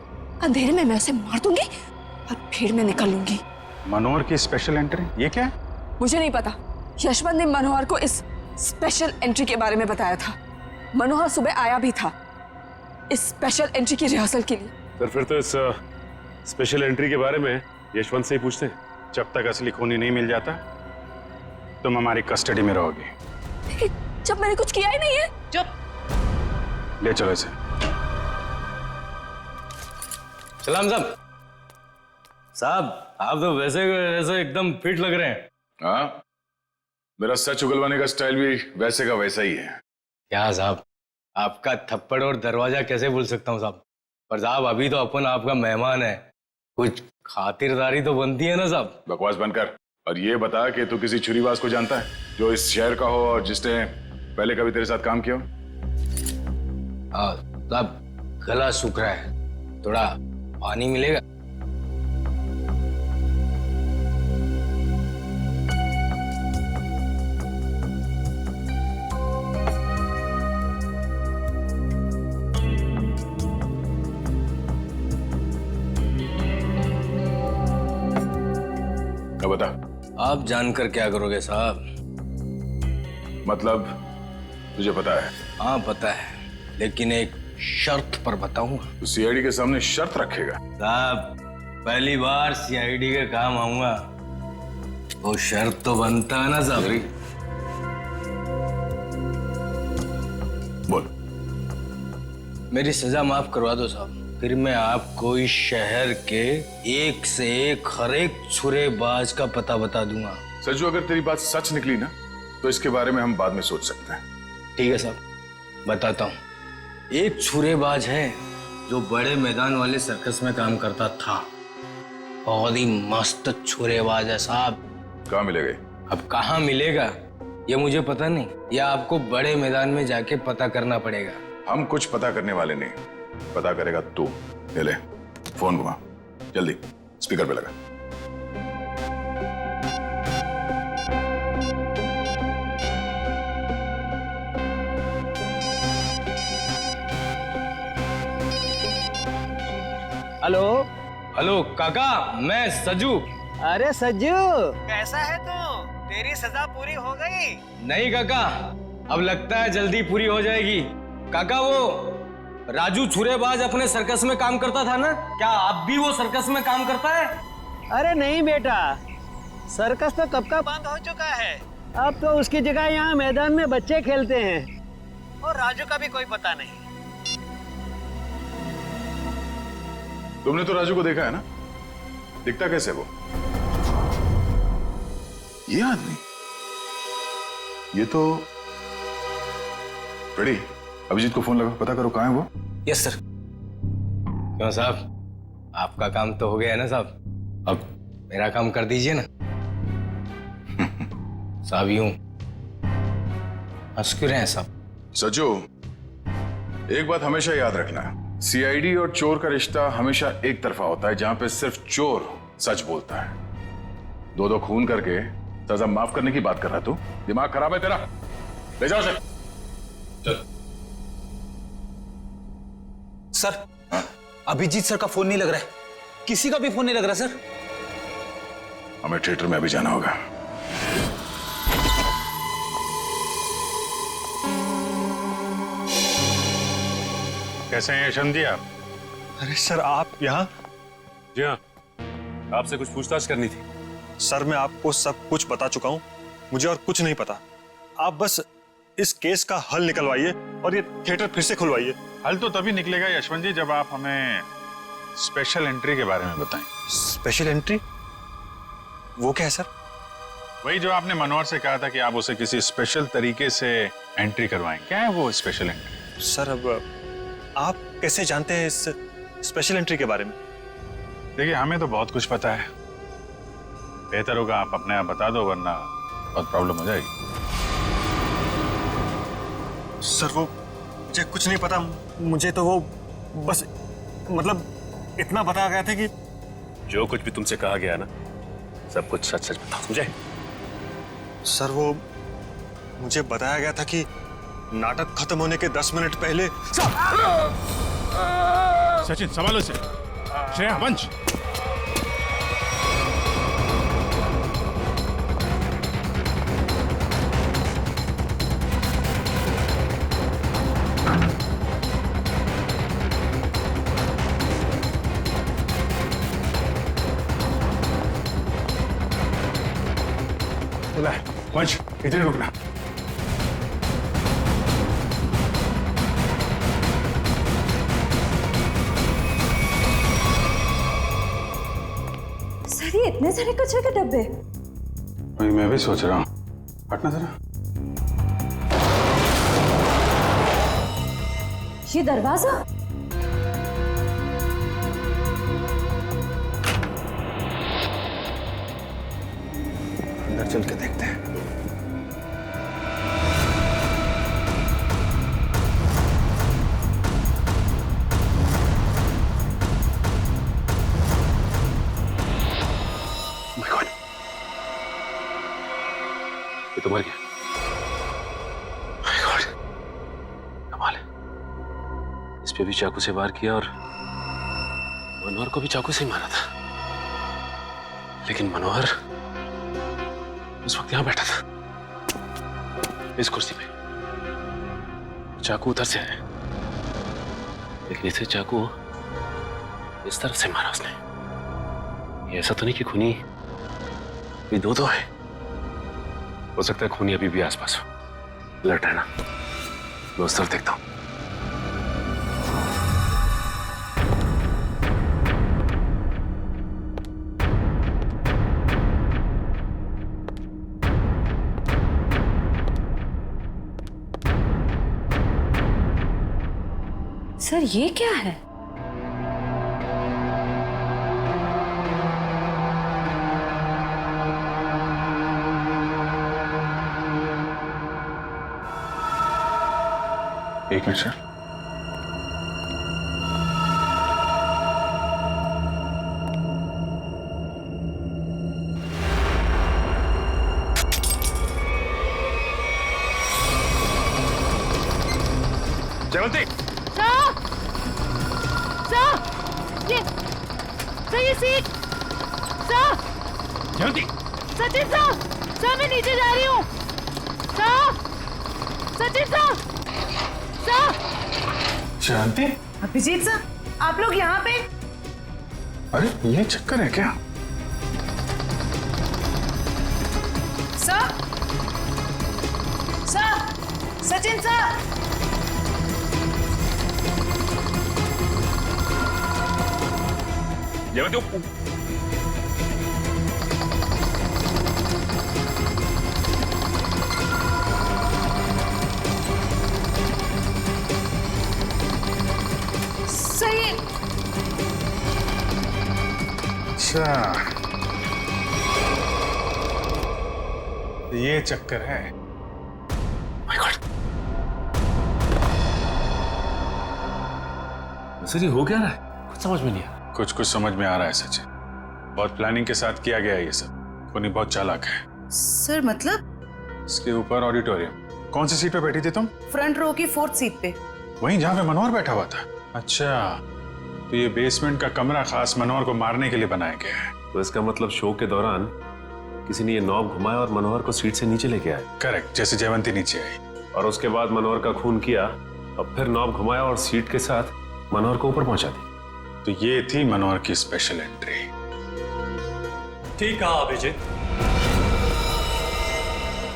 अंधेरे में मैं उसे मार दूंगी और भीड़ में निकल लूंगी। मनोहर की स्पेशल एंट्री? ये क्या है? मुझे नहीं पता। यशवंत ने मनोहर को इस स्पेशल एंट्री के बारे में बताया था। मनोहर सुबह आया भी था इस स्पेशल एंट्री की रिहर्सल के लिए। सर, फिर तो इस स्पेशल एंट्री के बारे में यशवंत से ही पूछते हैं। जब तक असली खूनी नहीं मिल जाता तुम हमारी कस्टडी में रहोगे। लेकिन जब मैंने कुछ किया ही नहीं है। चुप। ले चलो इसे। सलाम साहब, आप तो वैसे एकदम फिट लग रहे हैं। हाँ, मेरा सच उगलवाने का स्टाइल भी वैसे का वैसा ही है। क्या साहब, आपका थप्पड़ और दरवाजा कैसे भूल सकता हूँ साहब। पर साहब अभी तो अपन आपका मेहमान है, कुछ खातिरदारी तो बनती है ना साहब। बकवास बंद कर और ये बता कि तू किसी छुरीबाज को जानता है जो इस शहर का हो और जिसने पहले कभी तेरे साथ काम किया हो? साहब गला सूख रहा है, थोड़ा पानी मिलेगा? अब बता। आप जानकर क्या करोगे साहब? मतलब तुझे पता है? हाँ पता है, लेकिन एक शर्त पर बताऊंगा। तो सीआईडी के सामने शर्त रखेगा? साहब पहली बार सीआईडी के काम आऊंगा, वो शर्त तो बनता है ना साहब। बोल। मेरी सजा माफ करवा दो साहब, फिर मैं आपको इस शहर के एक से एक हर एक छुरेबाज का पता बता दूंगा। सज्जू अगर तेरी बात सच निकली ना तो इसके बारे में हम बाद में सोच सकते हैं। ठीक है साहब, बताता हूँ। एक छुरेबाज है जो बड़े मैदान वाले सर्कस में काम करता था, बहुत ही मस्त छुरेबाज है साहब। कहाँ मिलेगा? अब कहाँ मिलेगा ये मुझे पता नहीं, या आपको बड़े मैदान में जाके पता करना पड़ेगा। हम कुछ पता करने वाले नहीं, पता करेगा तू। ले फोन घुमा, जल्दी स्पीकर पे लगा। हेलो। हेलो काका, मैं सज्जू। अरे सज्जू कैसा है तू? तेरी सजा पूरी हो गई? नहीं काका, अब लगता है जल्दी पूरी हो जाएगी। काका वो राजू छुरेबाज अपने सर्कस में काम करता था ना, क्या अब भी वो सर्कस में काम करता है? अरे नहीं बेटा, सर्कस तो कब का बंद हो चुका है। अब तो उसकी जगह यहाँ मैदान में बच्चे खेलते हैं, और राजू का भी कोई पता नहीं। तुमने तो राजू को देखा है ना, दिखता कैसे वो? ये आदमी, ये तो रेडी। अभिजीत को फोन लगा, पता करो कहाँ है वो। Yes sir. क्यों साहब, आपका काम तो हो गया है ना साहब, अब मेरा काम कर दीजिए ना। साहब यूं हंस क्यों रहे हैं साहब? सज्जू एक बात हमेशा याद रखना, सीआईडी और चोर का रिश्ता हमेशा एक तरफा होता है, जहां पे सिर्फ चोर सच बोलता है। दो खून करके सजा माफ करने की बात कर रहा है तू? दिमाग खराब है तेरा? ले जाओ से। चल। सर अभिजीत सर का फोन नहीं लग रहा है, किसी का भी फोन नहीं लग रहा सर। हमें थिएटर में अभी जाना होगा। कैसे हैं यशवंत जी आप? अरे सर आप यहाँ? जी हाँ, आपसे कुछ पूछताछ करनी थी। सर मैं आपको सब कुछ बता चुका हूँ, मुझे और कुछ नहीं पता। आप बस इस केस का हल निकलवाइए और ये थिएटर फिर से खुलवाइए। हल तो तभी निकलेगा यशवंत जी जब आप हमें स्पेशल एंट्री के बारे में बताएं। Special entry? वो क्या है सर? वही जो आपने मनोहर से कहा था कि आप उसे किसी स्पेशल तरीके से एंट्री करवाएं। क्या है वो स्पेशल एंट्री? सर अब आप कैसे जानते हैं इस स्पेशल एंट्री के बारे में? देखिए हमें तो बहुत कुछ पता है, बेहतर होगा आप अपने आप बता दो, वरना बहुत प्रॉब्लम हो जाएगी। सर वो मुझे कुछ नहीं पता, मुझे तो वो बस मतलब इतना बताया गया था कि जो कुछ भी तुमसे कहा गया ना, सब कुछ सच सच बताओ, समझे? सर वो मुझे बताया गया था कि नाटक खत्म होने के 10 मिनट पहले। सचिन संभालो से। श्रेया वंश। वंश इधर रुकना। सर ये इतने सारे कचरे के डब्बे? वही मैं भी सोच रहा हूँ, हटना जरा। ये दरवाजा? अंदर चल के देखते हैं। ये तो मर गया। My God, कमाल है। इस पे भी चाकू से वार किया और मनोहर को भी चाकू से ही मारा था, लेकिन मनोहर उस वक्त यहां बैठा था इस कुर्सी पे। चाकू उधर से है, लेकिन इसे चाकू इस तरफ से मारा उसने। ये ऐसा तो नहीं कि खूनी भी दो है। हो सकता है खूनी अभी भी आसपास हो। अलर्ट रहना। मैं उस तरफ देखता हूं। सर ये क्या है? एक मिनट सर। जयवंती, ये सीट जयवंती, सचिन सर मैं नीचे जा रही हूँ। सचिन सर शांति। अभिजीत सर, आप लोग यहाँ पे? अरे ये चक्कर है क्या? Sir Sachin sir. जयवंती, सही। अच्छा, ये चक्कर है। सर ये हो क्या रहा है? कुछ समझ में नहीं आया। कुछ समझ में आ रहा है सचिन। बहुत प्लानिंग के साथ किया गया है ये सब। खूनी बहुत चालाक है। सर मतलब? इसके ऊपर ऑडिटोरियम। कौन सी सीट पे बैठी थी तुम? फ्रंट रो की 4th सीट पे। वहीं जहाँ पे मनोहर बैठा हुआ था। अच्छा, तो ये बेसमेंट का कमरा खास मनोहर को मारने के लिए बनाया गया है। तो इसका मतलब शो के दौरान किसी ने ये नॉब घुमाया और मनोहर को सीट से नीचे लेके आया। करेक्ट, जैसे जयवंती नीचे आई और उसके बाद मनोहर का खून किया और फिर नॉब घुमाया और सीट के साथ मनोहर को ऊपर पहुंचा दी। तो ये थी मनोहर की स्पेशल एंट्री। ठीक कहा अभिजीत।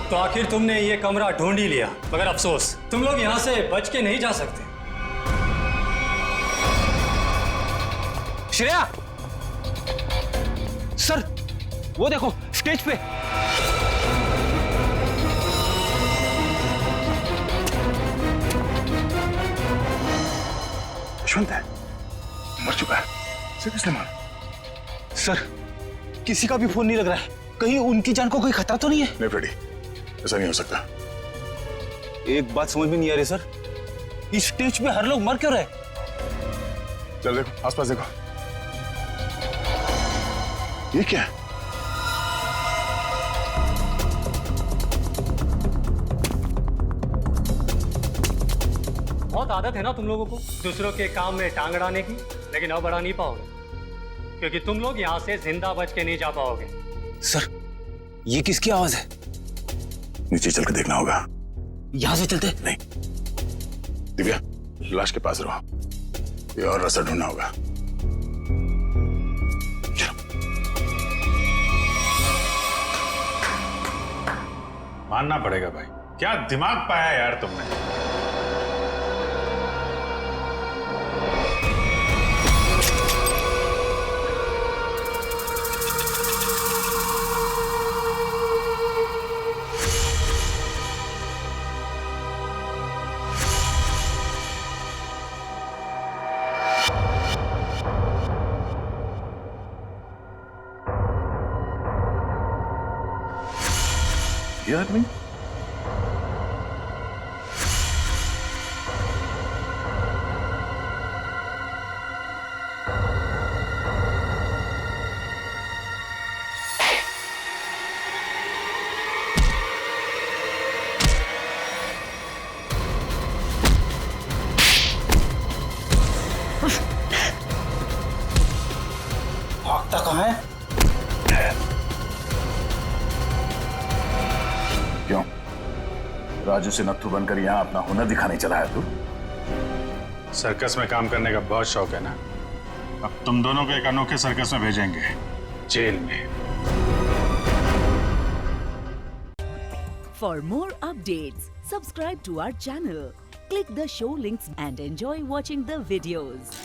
तो आखिर तुमने ये कमरा ढूंढ ही लिया, मगर अफसोस तुम लोग यहाँ से बच के नहीं जा सकते। श्रेया सर, वो देखो स्टेज पे। यशवंत है, मर चुका है। इसे किसने मारा? सर किसी का भी फोन नहीं लग रहा है। कहीं उनकी जान को कोई खतरा तो नहीं है? नहीं फ्रेडी, ऐसा नहीं हो सकता। एक बात समझ में नहीं आ रही सर, इस स्टेज पे हर लोग मर क्यों रहे? चल देखो, आसपास देखो। ये क्या है? बहुत आदत है ना तुम लोगों को दूसरों के काम में टांग अड़ाने की, लेकिन अब अड़ा नहीं पाओगे क्योंकि तुम लोग यहाँ से जिंदा बच के नहीं जा पाओगे। सर ये किसकी आवाज है? नीचे चल के देखना होगा। यहाँ से चलते? नहीं, दिव्या लाश के पास रहो, ये और रास्ता ढूंढना होगा। मानना पड़ेगा भाई, क्या दिमाग पाया यार तुमने। ये आदमी भागता कहाँ है? क्यों राजू से नत्थू बनकर यहाँ अपना हुनर दिखाने चला है तू? सर्कस में काम करने का बहुत शौक है ना। अब तुम दोनों को एक अनोखे सर्कस में भेजेंगे, जेल में। For more updates, subscribe to our channel, click the show links and enjoy watching the videos.